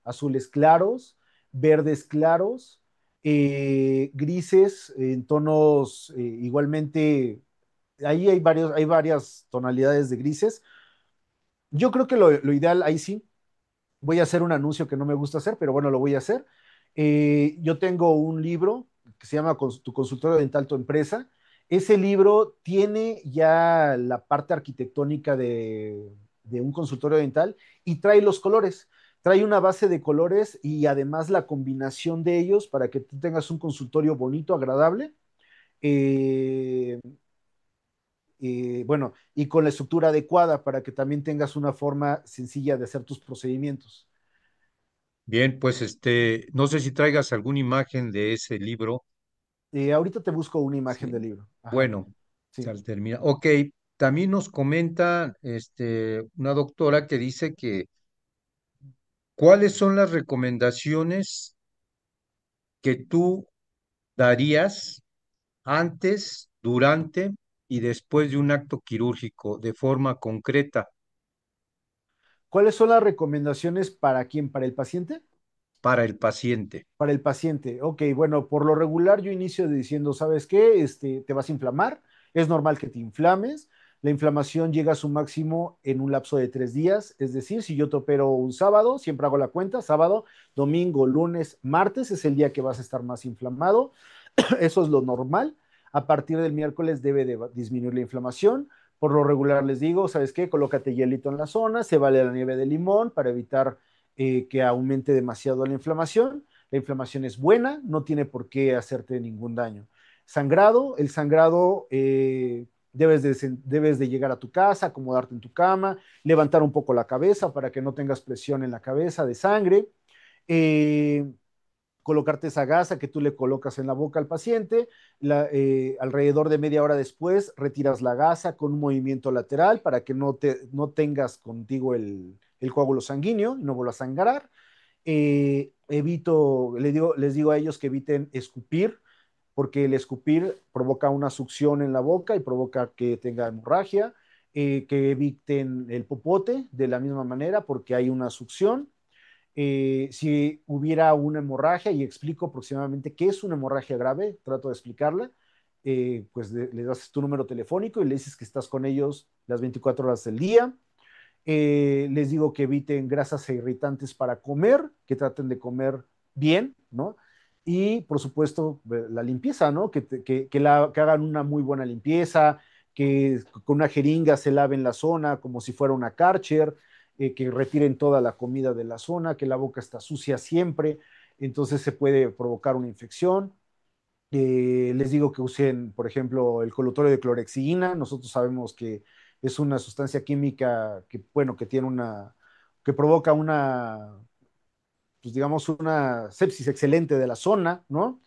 azules claros, verdes claros, grises en tonos igualmente, ahí hay varias tonalidades de grises. Yo creo que lo ideal ahí sí, voy a hacer un anuncio que no me gusta hacer, pero bueno, lo voy a hacer. Yo tengo un libro que se llama Tu consultorio dental, tu empresa. Ese libro tiene ya la parte arquitectónica de un consultorio dental y trae los colores. Trae una base de colores y además la combinación de ellos para que tú tengas un consultorio bonito, agradable. eh, bueno, y con la estructura adecuada para que también tengas una forma sencilla de hacer tus procedimientos. Bien, pues no sé si traigas alguna imagen de ese libro. Ahorita te busco una imagen Sí. del libro. Ajá, Bueno, sí. al terminar. Ok, también nos comenta una doctora que dice que ¿cuáles son las recomendaciones que tú darías antes, durante y después de un acto quirúrgico de forma concreta ¿Cuáles son las recomendaciones para quién? ¿Para el paciente? para el paciente? Para el paciente. Ok, bueno, por lo regular yo inicio diciendo, ¿sabes qué? Te vas a inflamar. Es normal que te inflames. La inflamación llega a su máximo en un lapso de 3 días. Es decir, si yo te opero un sábado, siempre hago la cuenta, sábado, domingo, lunes, martes es el día que vas a estar más inflamado. Eso es lo normal. A partir del miércoles debe de disminuir la inflamación. Por lo regular les digo, ¿sabes qué? Colócate hielito en la zona, se vale la nieve de limón para evitar que aumente demasiado la inflamación. La inflamación es buena, no tiene por qué hacerte ningún daño. Sangrado, el sangrado debes de llegar a tu casa, acomodarte en tu cama, levantar un poco la cabeza para que no tengas presión en la cabeza de sangre. Eh, Colocarte esa gasa que tú le colocas en la boca al paciente, alrededor de media hora después retiras la gasa con un movimiento lateral para que no tengas contigo el coágulo sanguíneo y no vuelva a sangrar. Les digo a ellos que eviten escupir, porque el escupir provoca una succión en la boca y provoca que tenga hemorragia, que eviten el popote de la misma manera porque hay una succión. Si hubiera una hemorragia, y explico aproximadamente qué es una hemorragia grave, trato de explicarla, pues le das tu número telefónico y le dices que estás con ellos las 24 horas del día. Les digo que eviten grasas e irritantes para comer, que traten de comer bien, ¿no? Y por supuesto, la limpieza, ¿no? Que hagan una muy buena limpieza, que con una jeringa se laven la zona como si fuera una Kärcher, que retiren toda la comida de la zona, que la boca está sucia siempre, entonces se puede provocar una infección. Les digo que usen, por ejemplo, el colutorio de clorexidina. Nosotros sabemos que es una sustancia química que, bueno, que provoca pues digamos, una sepsis excelente de la zona, ¿no?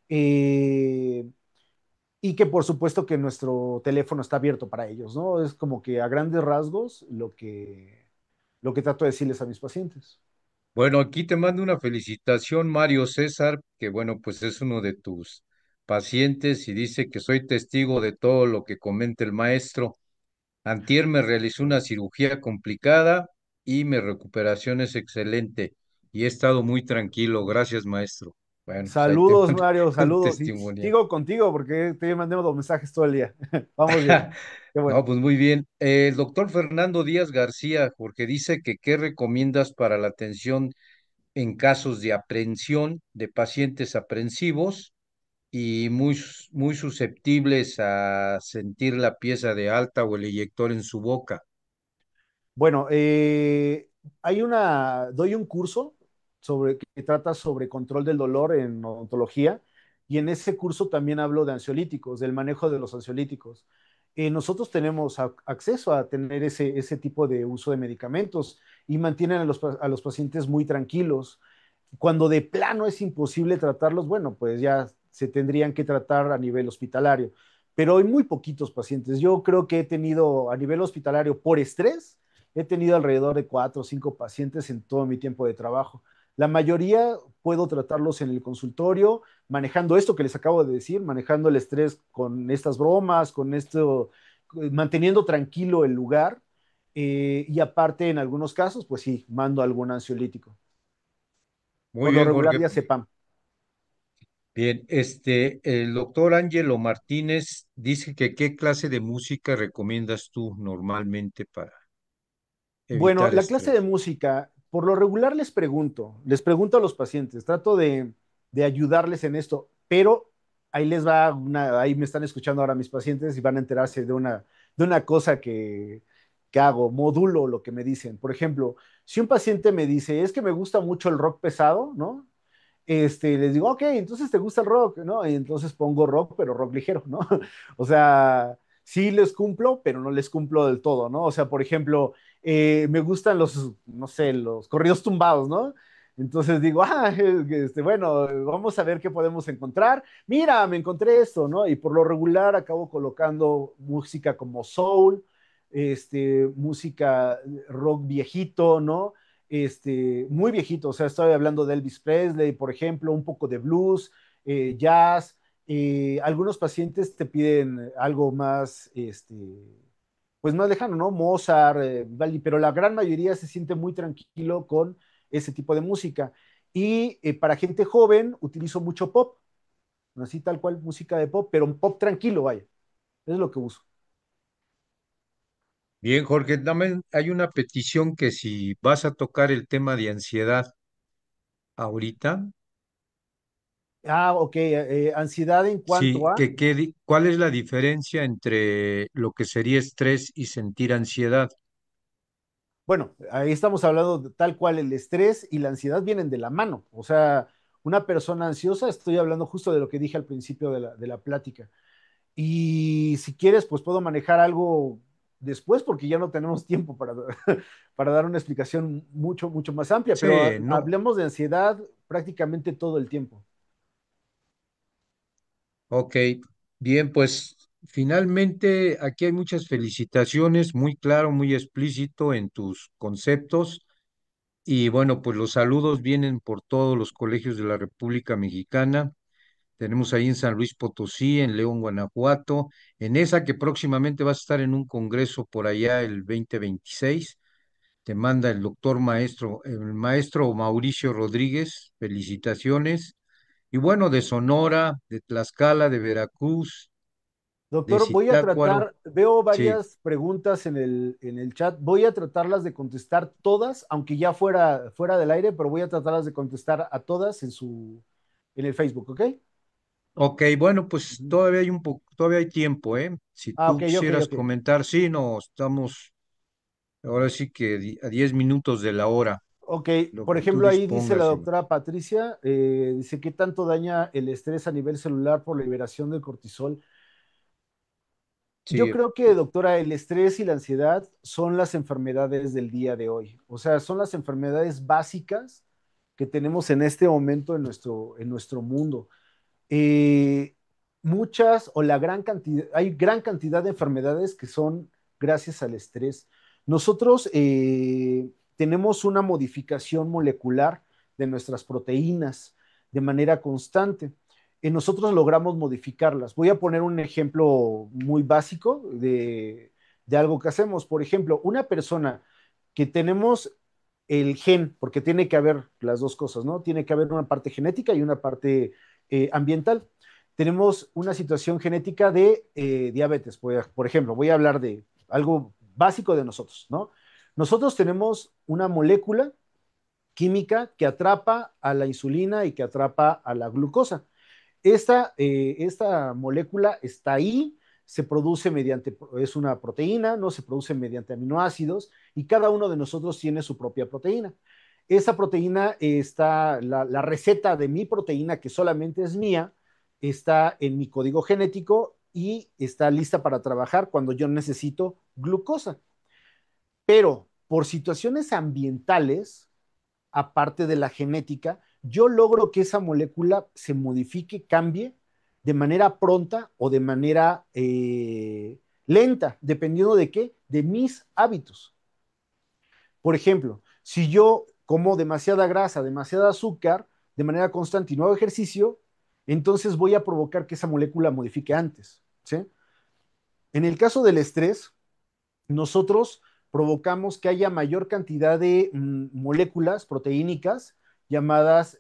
Eh, y que por supuesto que nuestro teléfono está abierto para ellos, ¿no? Es como que a grandes rasgos lo que trato de decirles a mis pacientes. Bueno, aquí te mando una felicitación, Mario César, que bueno, pues es uno de tus pacientes y dice que soy testigo de todo lo que comenta el maestro. Antier me realizó una cirugía complicada y mi recuperación es excelente y he estado muy tranquilo. Gracias, maestro. Bueno, pues ahí tengo Saludos, Mario, un saludos. Y testimonio. sigo contigo porque te mandando los mensajes todo el día. Vamos bien. Qué No, bueno. pues muy bien. El doctor Fernando Díaz García, porque dice que ¿qué recomiendas para la atención en casos de aprehensión de pacientes aprensivos y muy susceptibles a sentir la pieza de alta o el eyector en su boca? Bueno, doy un curso que trata sobre control del dolor en odontología y en ese curso también hablo de ansiolíticos, del manejo de los ansiolíticos. Nosotros tenemos acceso a tener ese tipo de uso de medicamentos y mantienen a los pacientes muy tranquilos. Cuando de plano es imposible tratarlos, bueno, pues ya se tendrían que tratar a nivel hospitalario, pero hay muy poquitos pacientes. Yo creo que he tenido a nivel hospitalario por estrés, he tenido alrededor de 4 o 5 pacientes en todo mi tiempo de trabajo. La mayoría puedo tratarlos en el consultorio, manejando esto que les acabo de decir, manejando el estrés con estas bromas, con esto, manteniendo tranquilo el lugar. Y aparte, en algunos casos, pues sí, mando algún ansiolítico. Muy Por lo bien, regular, Jorge. diazepam. Bien, el doctor Ángelo Martínez dice que ¿qué clase de música recomiendas tú normalmente para Bueno, evitar la clase de estrés? música, por lo regular les pregunto a los pacientes, trato de ayudarles en esto, pero ahí me están escuchando ahora mis pacientes y van a enterarse de una cosa ¿qué hago? Modulo lo que me dicen. Por ejemplo, si un paciente me dice, es que me gusta mucho el rock pesado, ¿no? Les digo, ok, entonces te gusta el rock, ¿no? Y entonces pongo rock, pero rock ligero, ¿no? O sea, sí les cumplo, pero no les cumplo del todo, ¿no? O sea, por ejemplo, me gustan los, no sé, los corridos tumbados, ¿no? Entonces digo, bueno, vamos a ver qué podemos encontrar. Mira, me encontré esto, ¿no? Y por lo regular acabo colocando música como soul, música rock viejito, ¿no? Muy viejito, o sea, estoy hablando de Elvis Presley, por ejemplo, un poco de blues, jazz. Algunos pacientes te piden algo más, pues más lejano, ¿no? Mozart, Vivaldi, pero la gran mayoría se siente muy tranquilo con ese tipo de música. Y para gente joven utilizo mucho pop, así tal cual música de pop, pero un pop tranquilo, vaya, es lo que uso. Bien, Jorge, también hay una petición que si vas a tocar el tema de ansiedad ahorita, Ok, ansiedad en cuanto sí, a... ¿cuál es la diferencia entre lo que sería estrés y sentir ansiedad? Bueno, ahí estamos hablando de tal cual el estrés y la ansiedad vienen de la mano. O sea, una persona ansiosa, estoy hablando justo de lo que dije al principio de la plática. Y si quieres, pues puedo manejar algo después porque ya no tenemos tiempo para, para dar una explicación mucho más amplia, pero Sí, no, hablemos de ansiedad prácticamente todo el tiempo. ok, bien, pues finalmente aquí hay muchas felicitaciones, muy claro, muy explícito en tus conceptos. Y bueno, pues los saludos vienen por todos los colegios de la República Mexicana. Tenemos ahí en San Luis Potosí, en León, Guanajuato, en esa que próximamente vas a estar en un congreso por allá el 2026. Te manda el doctor maestro, el maestro Mauricio Rodríguez, felicitaciones. Y bueno, de Sonora, de Tlaxcala, de Veracruz, de Doctor, voy a Zitácuaro, tratar, veo sí, varias preguntas en el chat, voy a tratarlas de contestar todas, aunque ya fuera del aire, pero voy a tratarlas de contestar a todas en el Facebook, ¿ok? ok, bueno, pues Ujú. todavía hay un poco, todavía hay tiempo, ¿eh? Si Ah, ok, tú quisieras ok. comentar, sí, no, estamos ahora sí que a 10 minutos de la hora, Ok, lo por que tú ejemplo, ahí dice la dispongas, y doctora Patricia, dice, ¿qué tanto daña el estrés a nivel celular por la liberación del cortisol? Yo sí, creo que, doctora, el estrés y la ansiedad son las enfermedades del día de hoy. O sea, son las enfermedades básicas que tenemos en este momento en nuestro mundo. Eh, Muchas o la gran cantidad, hay gran cantidad de enfermedades que son gracias al estrés. Nosotros tenemos una modificación molecular de nuestras proteínas de manera constante. Nosotros logramos modificarlas. Voy a poner un ejemplo muy básico de algo que hacemos. Por ejemplo, una persona que tenemos el gen, porque tiene que haber las dos cosas, ¿no? Tiene que haber una parte genética y una parte ambiental. Tenemos una situación genética de diabetes, por ejemplo, voy a hablar de algo básico de nosotros, ¿no? Nosotros tenemos una molécula química que atrapa a la insulina y que atrapa a la glucosa. Esta molécula está ahí, se produce mediante, es una proteína, no se produce mediante aminoácidos y cada uno de nosotros tiene su propia proteína. Esa proteína está, la receta de mi proteína, que solamente es mía, está en mi código genético y está lista para trabajar cuando yo necesito glucosa. Pero por situaciones ambientales, aparte de la genética, yo logro que esa molécula se modifique, cambie de manera pronta o de manera lenta, dependiendo de qué, de mis hábitos. Por ejemplo, si yo como demasiada grasa, demasiada azúcar de manera constante y no hago ejercicio, entonces voy a provocar que esa molécula modifique antes. ¿Sí? En el caso del estrés, nosotros provocamos que haya mayor cantidad de moléculas proteínicas llamadas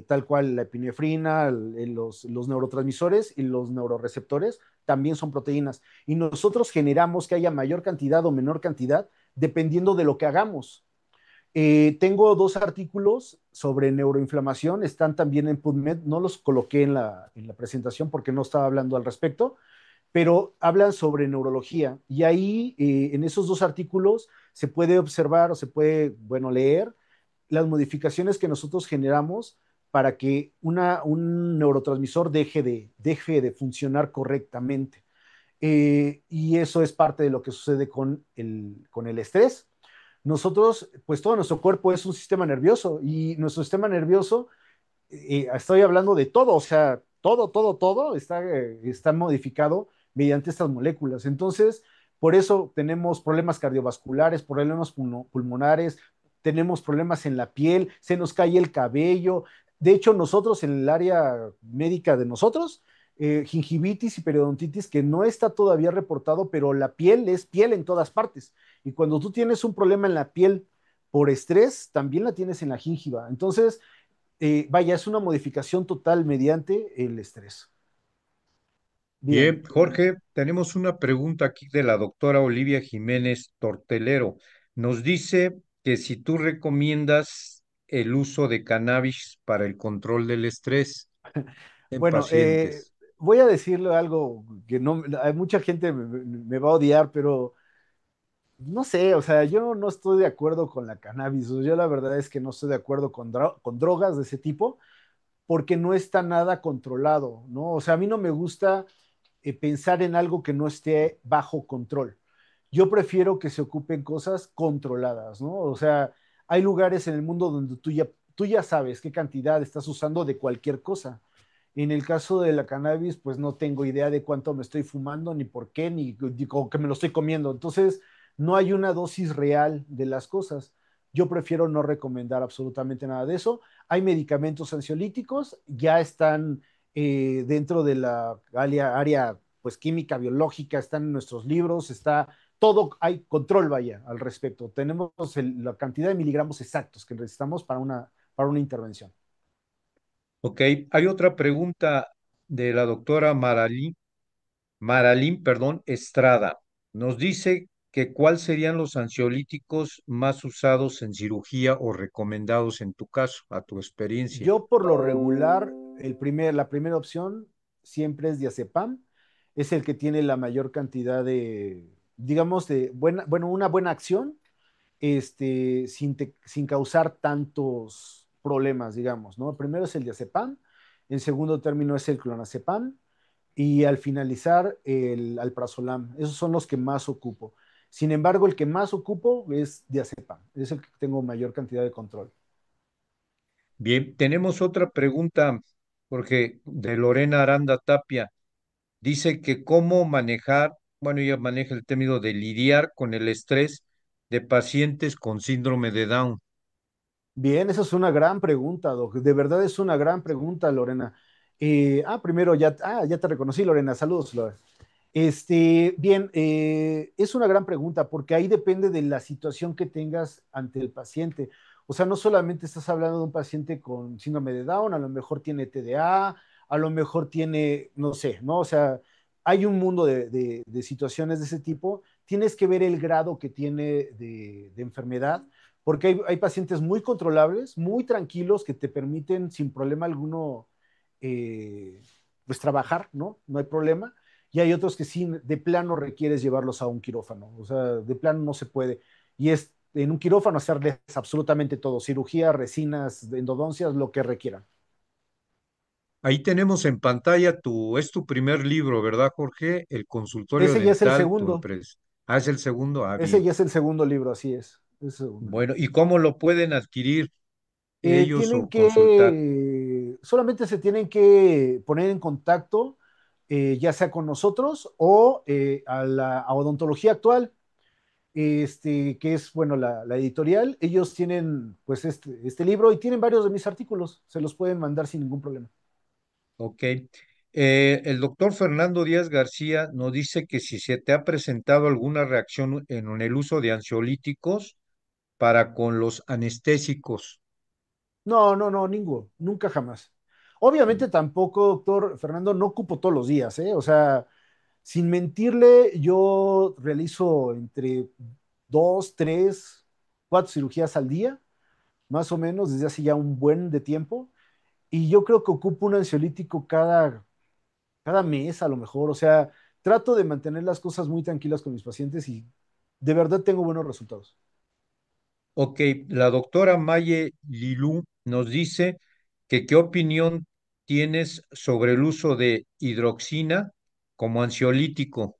tal cual la epinefrina, los neurotransmisores y los neuroreceptores también son proteínas. Y nosotros generamos que haya mayor cantidad o menor cantidad dependiendo de lo que hagamos. Tengo dos artículos sobre neuroinflamación, están también en PubMed, no los coloqué en la presentación porque no estaba hablando al respecto, pero hablan sobre neurología y ahí en esos dos artículos se puede observar o se puede, bueno, leer las modificaciones que nosotros generamos para que un neurotransmisor deje de funcionar correctamente. Y eso es parte de lo que sucede con el estrés. Nosotros, pues todo nuestro cuerpo es un sistema nervioso y nuestro sistema nervioso, estoy hablando de todo, o sea, todo está modificado mediante estas moléculas. Entonces, por eso tenemos problemas cardiovasculares, problemas pulmonares, tenemos problemas en la piel, se nos cae el cabello. De hecho, nosotros en el área médica de nosotros, gingivitis y periodontitis, que no está todavía reportado, pero la piel es piel en todas partes. Y cuando tú tienes un problema en la piel por estrés, también la tienes en la gingiva. Entonces, vaya, es una modificación total mediante el estrés. Bien, Bien, Jorge, tenemos una pregunta aquí de la doctora Olivia Jiménez Tortelero. Nos dice que si tú recomiendas el uso de cannabis para el control del estrés en bueno, pacientes. voy a decirle algo que no, hay mucha gente me va a odiar, pero no sé, o sea, yo no estoy de acuerdo con la cannabis. Yo la verdad es que no estoy de acuerdo con drogas de ese tipo porque no está nada controlado, ¿no? O sea, a mí no me gusta pensar en algo que no esté bajo control. Yo prefiero que se ocupen cosas controladas, ¿no? O sea, hay lugares en el mundo donde tú ya sabes qué cantidad estás usando de cualquier cosa. En el caso de la cannabis, pues no tengo idea de cuánto me estoy fumando, ni por qué, ni con que me lo estoy comiendo. Entonces, no hay una dosis real de las cosas. Yo prefiero no recomendar absolutamente nada de eso. Hay medicamentos ansiolíticos, ya están dentro de la área pues química, biológica, están en nuestros libros, está todo, hay control, vaya, al respecto. Tenemos la cantidad de miligramos exactos que necesitamos para una intervención. Ok, hay otra pregunta de la doctora Maralín, perdón, Estrada. Nos dice que cuáles serían los ansiolíticos más usados en cirugía o recomendados en tu caso, a tu experiencia. Yo por lo regular, la primera opción siempre es diazepam, es el que tiene la mayor cantidad de, digamos, bueno, una buena acción, sin causar tantos problemas, digamos, ¿no? Primero es el diazepam, en segundo término es el clonazepam y al finalizar el alprazolam. Esos son los que más ocupo. Sin embargo, el que más ocupo es diazepam, es el que tengo mayor cantidad de control. Bien, tenemos otra pregunta, Jorge, de Lorena Aranda Tapia. Dice que cómo manejar, bueno, ella maneja el término de lidiar con el estrés de pacientes con síndrome de Down. Bien, esa es una gran pregunta, Doc. De verdad es una gran pregunta, Lorena. Primero ya te reconocí, Lorena. Saludos, Lorena. Bien, es una gran pregunta porque ahí depende de la situación que tengas ante el paciente. O sea, no solamente estás hablando de un paciente con síndrome de Down, a lo mejor tiene TDA, a lo mejor tiene, no sé, ¿no? O sea, hay un mundo de situaciones de ese tipo. Tienes que ver el grado que tiene de enfermedad, porque hay pacientes muy controlables, muy tranquilos, que te permiten sin problema alguno, eh, pues trabajar, ¿no? No hay problema y hay otros que sí, de plano requieres llevarlos a un quirófano, o sea, de plano no se puede. Y es en un quirófano hacerles absolutamente todo, cirugía, resinas, endodoncias, lo que requieran. Ahí tenemos en pantalla es tu primer libro, ¿verdad, Jorge? El consultorio Ese ya es el dental, tu segundo, empresa. Ah, es el segundo. Ah, ese bien. ya es el segundo libro, así es el segundo Bueno, libro. ¿y cómo lo pueden adquirir ellos Tienen o consultar? solamente se tienen que poner en contacto, ya sea con nosotros o a Odontología Actual, que es, bueno, la editorial. Ellos tienen, pues, este libro y tienen varios de mis artículos. Se los pueden mandar sin ningún problema. Ok. El doctor Fernando Díaz García nos dice que si se te ha presentado alguna reacción en el uso de ansiolíticos para con los anestésicos. No, no, no, ninguno, nunca jamás. Obviamente tampoco, doctor Fernando, no ocupo todos los días, ¿eh? O sea, sin mentirle, yo realizo entre dos, tres, cuatro cirugías al día, más o menos, desde hace ya un buen de tiempo. Y yo creo que ocupo un ansiolítico cada mes a lo mejor. O sea, trato de mantener las cosas muy tranquilas con mis pacientes y de verdad tengo buenos resultados. Ok, la doctora Maye Lilú nos dice que qué opinión tienes sobre el uso de hidroxina como ansiolítico.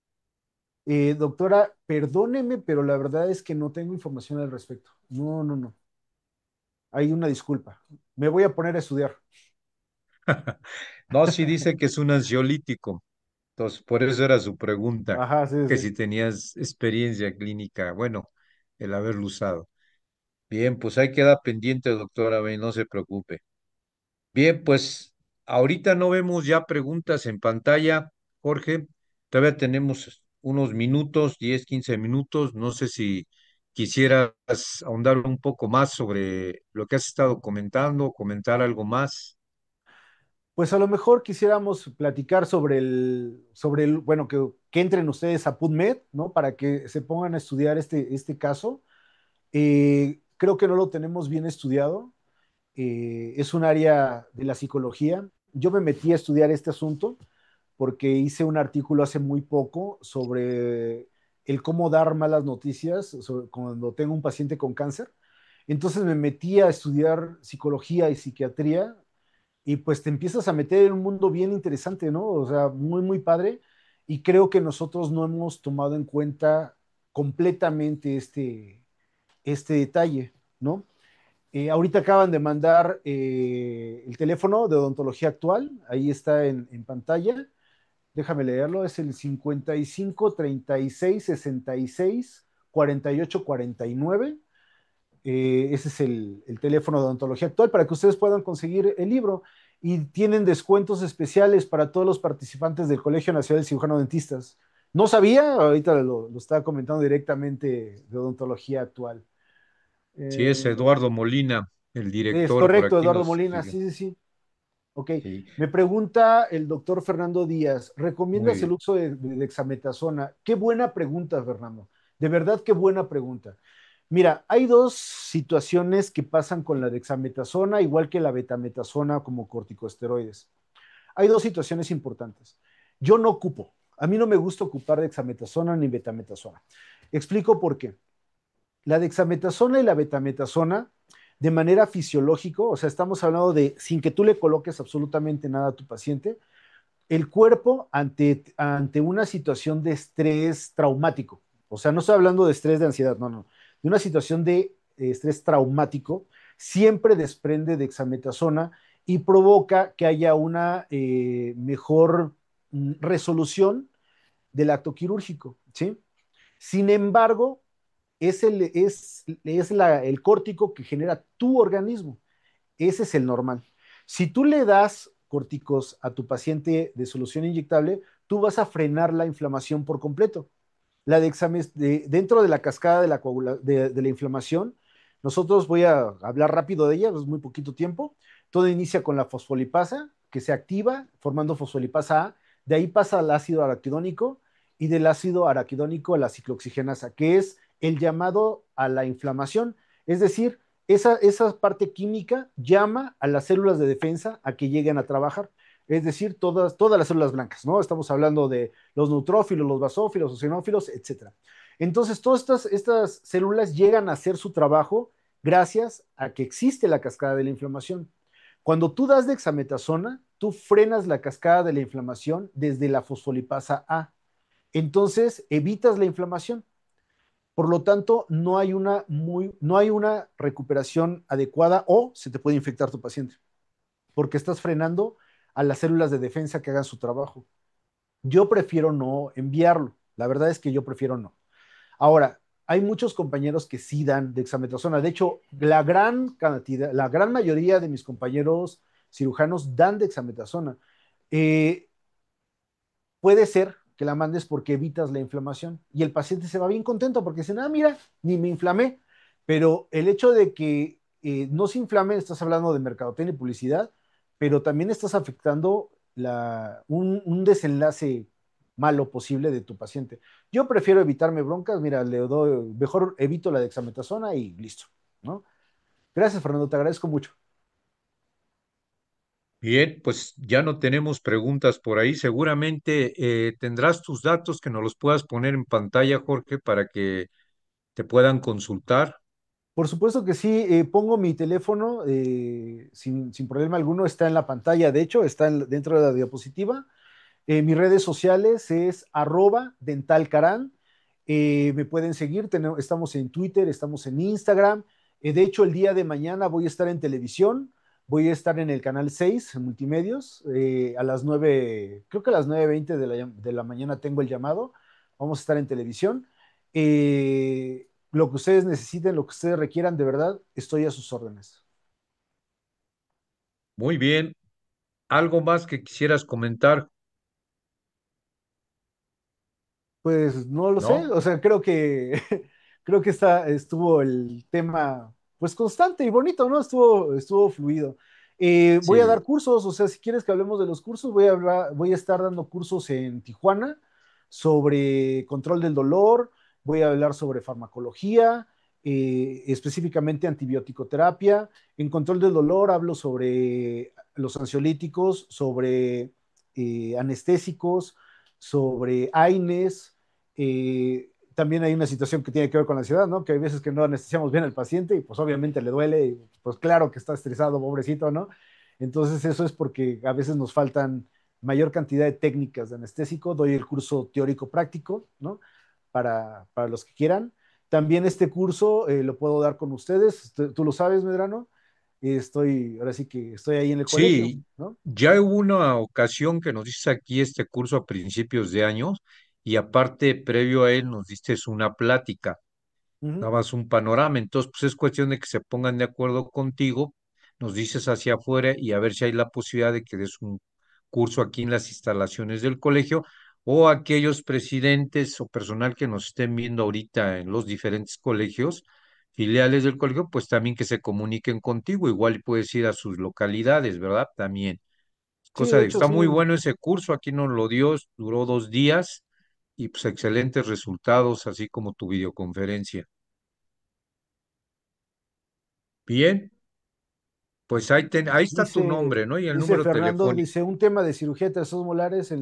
Doctora, perdóneme, pero la verdad es que no tengo información al respecto. No, no, no. Hay una disculpa. Me voy a poner a estudiar. No, sí dice que es un ansiolítico. Entonces, por eso era su pregunta, Ajá, sí, que sí. si tenías experiencia clínica, bueno, el haberlo usado. Bien, pues ahí queda pendiente, doctora B, no se preocupe. Bien, pues ahorita no vemos ya preguntas en pantalla, Jorge. Todavía tenemos unos minutos, 10, 15 minutos. No sé si quisieras ahondar un poco más sobre lo que has estado comentando, comentar algo más. Pues a lo mejor quisiéramos platicar bueno, que entren ustedes a PubMed, ¿no? Para que se pongan a estudiar este caso. Creo que no lo tenemos bien estudiado. Es un área de la psicología. Yo me metí a estudiar este asunto porque hice un artículo hace muy poco sobre el cómo dar malas noticias cuando tengo un paciente con cáncer. Entonces me metí a estudiar psicología y psiquiatría y pues te empiezas a meter en un mundo bien interesante, ¿no? O sea, muy, muy padre. Y creo que nosotros no hemos tomado en cuenta completamente este detalle, ¿no? Ahorita acaban de mandar el teléfono de odontología actual, ahí está en pantalla. Déjame leerlo, es el 55 36 66 48 49. Ese es el teléfono de odontología actual para que ustedes puedan conseguir el libro y tienen descuentos especiales para todos los participantes del Colegio Nacional de Cirujano Dentistas. No sabía, ahorita lo estaba comentando directamente de odontología actual. Sí, es Eh, Eduardo Molina, el es director, por correcto, aquí Eduardo nos Molina, escribe. sí, sí, sí. Ok, Sí, me pregunta el doctor Fernando Díaz, muy ¿recomiendas el bien. uso de dexametasona? Qué buena pregunta, Fernando. De verdad, qué buena pregunta. Mira, hay dos situaciones que pasan con la dexametasona, igual que la betametasona como corticosteroides. Hay dos situaciones importantes. Yo no ocupo, a mí no me gusta ocupar dexametasona ni betametasona. Explico por qué. La dexametasona y la betametasona, de manera fisiológica, o sea, estamos hablando de sin que tú le coloques absolutamente nada a tu paciente, el cuerpo ante una situación de estrés traumático, o sea, no estoy hablando de estrés de ansiedad, no, no, de una situación de estrés traumático, siempre desprende dexametasona y provoca que haya una mejor resolución del acto quirúrgico, ¿sí? Sin embargo, es el córtico que genera tu organismo. Ese es el normal. Si tú le das córticos a tu paciente de solución inyectable, tú vas a frenar la inflamación por completo. Dentro de la cascada de la inflamación, nosotros voy a hablar rápido de ella, es muy poquito tiempo. Todo inicia con la fosfolipasa, que se activa formando fosfolipasa A, de ahí pasa al ácido araquidónico y del ácido araquidónico a la ciclooxigenasa, que es el llamado a la inflamación. Es decir, esa parte química llama a las células de defensa a que lleguen a trabajar. Es decir, todas las células blancas, ¿no? Estamos hablando de los neutrófilos, los basófilos, los eosinófilos, etcétera. Entonces, todas estas células llegan a hacer su trabajo gracias a que existe la cascada de la inflamación. Cuando tú das dexametasona, tú frenas la cascada de la inflamación desde la fosfolipasa A. Entonces, evitas la inflamación. Por lo tanto, no hay una recuperación adecuada o se te puede infectar tu paciente, porque estás frenando a las células de defensa que hagan su trabajo. Yo prefiero no enviarlo. La verdad es que yo prefiero no. Ahora, hay muchos compañeros que sí dan dexametasona. De hecho, la gran mayoría de mis compañeros cirujanos dan dexametasona. Eh, Puede ser que la mandes porque evitas la inflamación y el paciente se va bien contento porque dice, ah, mira, ni me inflamé. Pero el hecho de que no se inflame, estás hablando de mercadotecnia y publicidad, pero también estás afectando un desenlace malo posible de tu paciente. Yo prefiero evitarme broncas, mira, mejor evito la dexametasona y listo, ¿no? Gracias, Fernando, te agradezco mucho. Bien, pues ya no tenemos preguntas por ahí. Seguramente tendrás tus datos que nos los puedas poner en pantalla, Jorge, para que te puedan consultar. Por supuesto que sí, pongo mi teléfono sin problema alguno, está en la pantalla, de hecho, está dentro de la diapositiva. Mis redes sociales es @dentalcaran. Me pueden seguir, estamos en Twitter, estamos en Instagram. De hecho, el día de mañana voy a estar en televisión, voy a estar en el canal 6 en Multimedios, a las 9, creo que a las 9:20 de la mañana tengo el llamado. Vamos a estar en televisión. Lo que ustedes necesiten, lo que ustedes requieran, de verdad, estoy a sus órdenes. Muy bien. ¿Algo más que quisieras comentar? Pues no lo sé, ¿No? o sea, creo que estuvo el tema pues constante y bonito, ¿no? Estuvo fluido. Voy a dar Sí. cursos, o sea, si quieres que hablemos de los cursos, voy a estar dando cursos en Tijuana sobre control del dolor, voy a hablar sobre farmacología, específicamente antibiótico-terapia. En control del dolor hablo sobre los ansiolíticos, sobre anestésicos, sobre AINES. También hay una situación que tiene que ver con la ansiedad, ¿no? Que hay veces que no anestesiamos bien al paciente y pues obviamente le duele y pues claro que está estresado, pobrecito, ¿no? Entonces eso es porque a veces nos faltan mayor cantidad de técnicas de anestésico. Doy el curso teórico práctico, ¿no? Para los que quieran. También este curso lo puedo dar con ustedes. Tú lo sabes, Medrano. Ahora sí que estoy ahí en el colegio, Sí, ¿no? ya hubo una ocasión que nos diste aquí este curso a principios de años y aparte, previo a él, nos diste una plática. Ujú. Dabas un panorama, entonces pues es cuestión de que se pongan de acuerdo contigo, nos dices hacia afuera y a ver si hay la posibilidad de que des un curso aquí en las instalaciones del colegio o aquellos presidentes o personal que nos estén viendo ahorita en los diferentes colegios, filiales del colegio, pues también que se comuniquen contigo, igual y puedes ir a sus localidades, ¿verdad? También. Sí, Cosa de de que hecho, está sí. muy bueno ese curso, aquí nos lo dio, duró 2 días y pues excelentes resultados, así como tu videoconferencia. Bien. Pues ahí está tu Dice, nombre, ¿no? Y el dice número Fernando, telefónico. dice, un tema de cirugía de terceros molares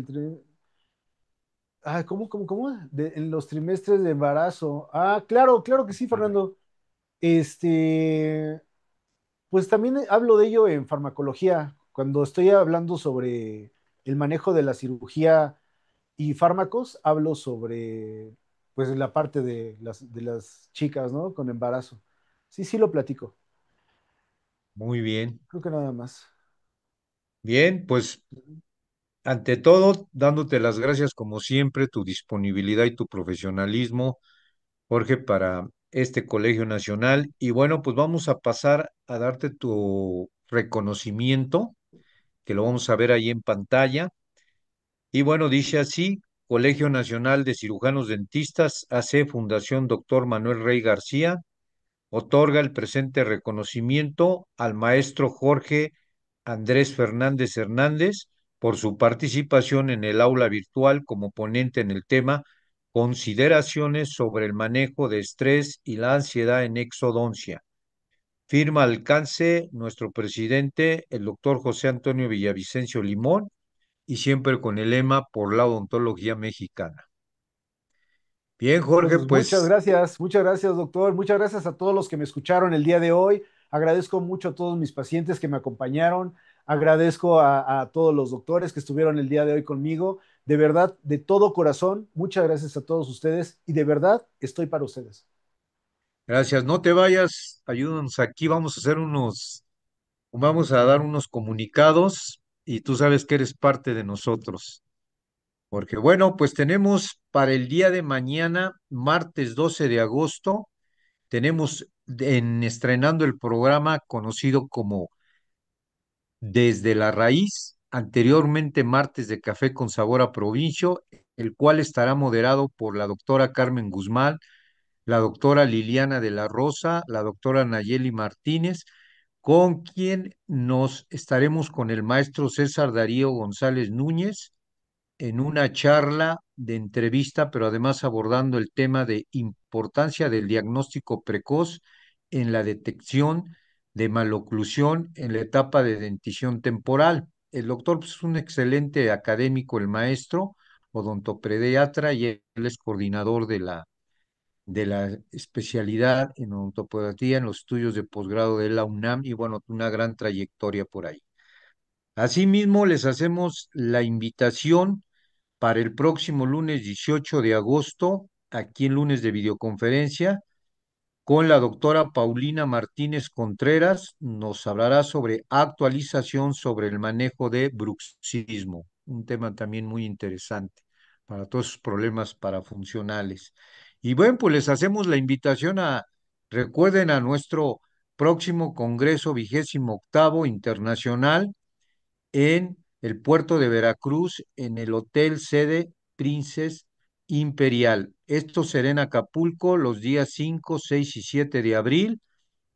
¿cómo? En los trimestres de embarazo. Ah, claro, claro que sí, Fernando. Este, pues también hablo de ello en farmacología, cuando estoy hablando sobre el manejo de la cirugía y fármacos, hablo sobre, pues, la parte de las chicas, ¿no? Con embarazo. Sí, sí lo platico. Muy bien. Creo que nada más. Bien, pues ante todo, dándote las gracias como siempre, tu disponibilidad y tu profesionalismo, Jorge, para este Colegio Nacional. Y bueno, pues vamos a pasar a darte tu reconocimiento, que lo vamos a ver ahí en pantalla. Y bueno, dice así, Colegio Nacional de Cirujanos Dentistas, AC Fundación Doctor Manuel Rey García, otorga el presente reconocimiento al maestro Jorge Andrés Fernández Hernández por su participación en el aula virtual como ponente en el tema Consideraciones sobre el manejo de estrés y la ansiedad en exodoncia. Firma alcance nuestro presidente, el doctor José Antonio Villavicencio Limón, y siempre con el lema por la odontología mexicana. Bien, Bueno, Jorge, pues pues muchas gracias, doctor. Muchas gracias a todos los que me escucharon el día de hoy. Agradezco mucho a todos mis pacientes que me acompañaron. Agradezco a todos los doctores que estuvieron el día de hoy conmigo. De verdad, de todo corazón, muchas gracias a todos ustedes y de verdad estoy para ustedes. gracias. No te vayas, ayúdanos aquí, vamos a dar unos comunicados y tú sabes que eres parte de nosotros. Porque bueno, pues tenemos para el día de mañana, martes 12 de agosto, tenemos estrenando el programa conocido como Desde la Raíz, anteriormente martes de Café con Sabor a Provincio, el cual estará moderado por la doctora Carmen Guzmán, la doctora Liliana de la Rosa, la doctora Nayeli Martínez, con quien nos estaremos con el maestro César Darío González Núñez en una charla de entrevista, pero además abordando el tema de importancia del diagnóstico precoz en la detección de maloclusión en la etapa de dentición temporal. El doctor pues, es un excelente académico, el maestro odontopediatra, y él es coordinador de la especialidad en odontopediatría en los estudios de posgrado de la UNAM y bueno, una gran trayectoria por ahí. Asimismo, les hacemos la invitación para el próximo lunes 18 de agosto, aquí en lunes de videoconferencia, con la doctora Paulina Martínez Contreras. Nos hablará sobre actualización sobre el manejo de bruxismo, un tema también muy interesante para todos sus problemas parafuncionales. Y bueno, pues les hacemos la invitación recuerden a nuestro próximo Congreso 28º Internacional en el puerto de Veracruz, en el Hotel Sede Princess Imperial. Esto será en Acapulco los días 5, 6 y 7 de abril,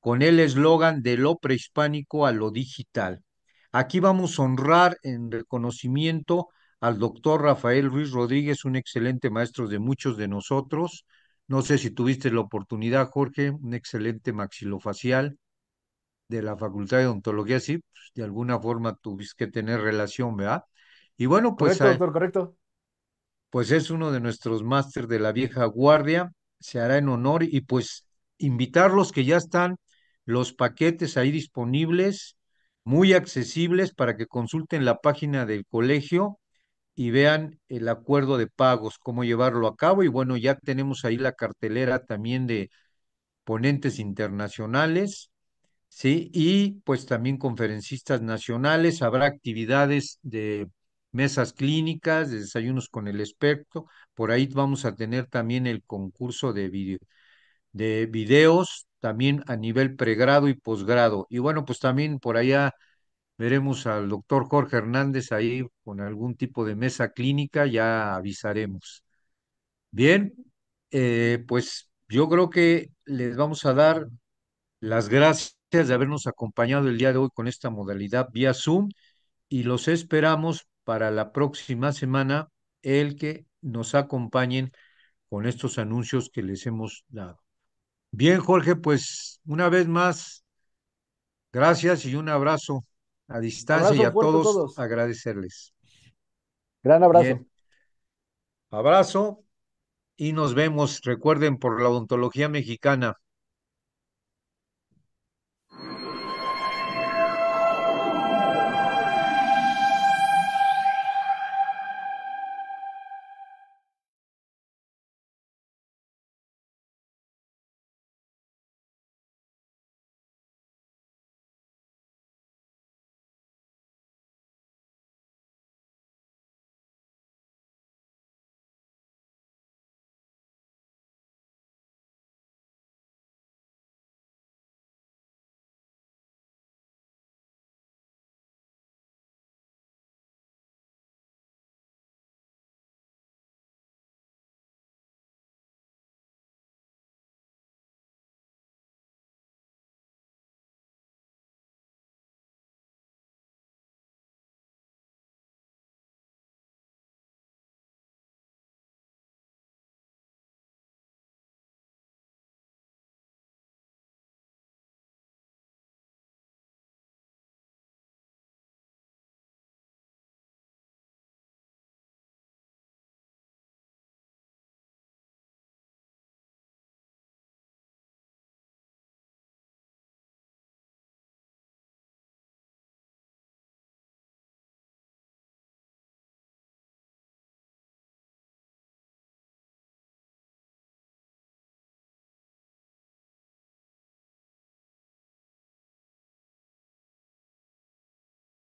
con el eslogan de lo prehispánico a lo digital. Aquí vamos a honrar en reconocimiento al doctor Rafael Ruiz Rodríguez, un excelente maestro de muchos de nosotros. No sé si tuviste la oportunidad, Jorge, un excelente maxilofacial de la Facultad de Odontología, sí, pues, de alguna forma tuviste que tener relación, ¿verdad? Y bueno, Correcto, doctor, correcto. pues es uno de nuestros máster de la vieja guardia, se hará en honor y pues invitarlos que ya están los paquetes ahí disponibles, muy accesibles para que consulten la página del colegio y vean el acuerdo de pagos, cómo llevarlo a cabo y bueno, ya tenemos ahí la cartelera también de ponentes internacionales. Sí, y pues también conferencistas nacionales, habrá actividades de mesas clínicas, de desayunos con el experto, por ahí vamos a tener también el concurso de videos, también a nivel pregrado y posgrado. Y bueno, pues también por allá veremos al doctor Jorge Hernández ahí con algún tipo de mesa clínica, ya avisaremos. Bien, pues yo creo que les vamos a dar las gracias de habernos acompañado el día de hoy con esta modalidad vía Zoom y los esperamos para la próxima semana el que nos acompañen con estos anuncios que les hemos dado. Bien, Jorge, pues una vez más, gracias y un abrazo a distancia y Abrazo a fuerte a todos todos. agradecerles. Gran abrazo. Bien, abrazo y nos vemos, recuerden, por la odontología mexicana.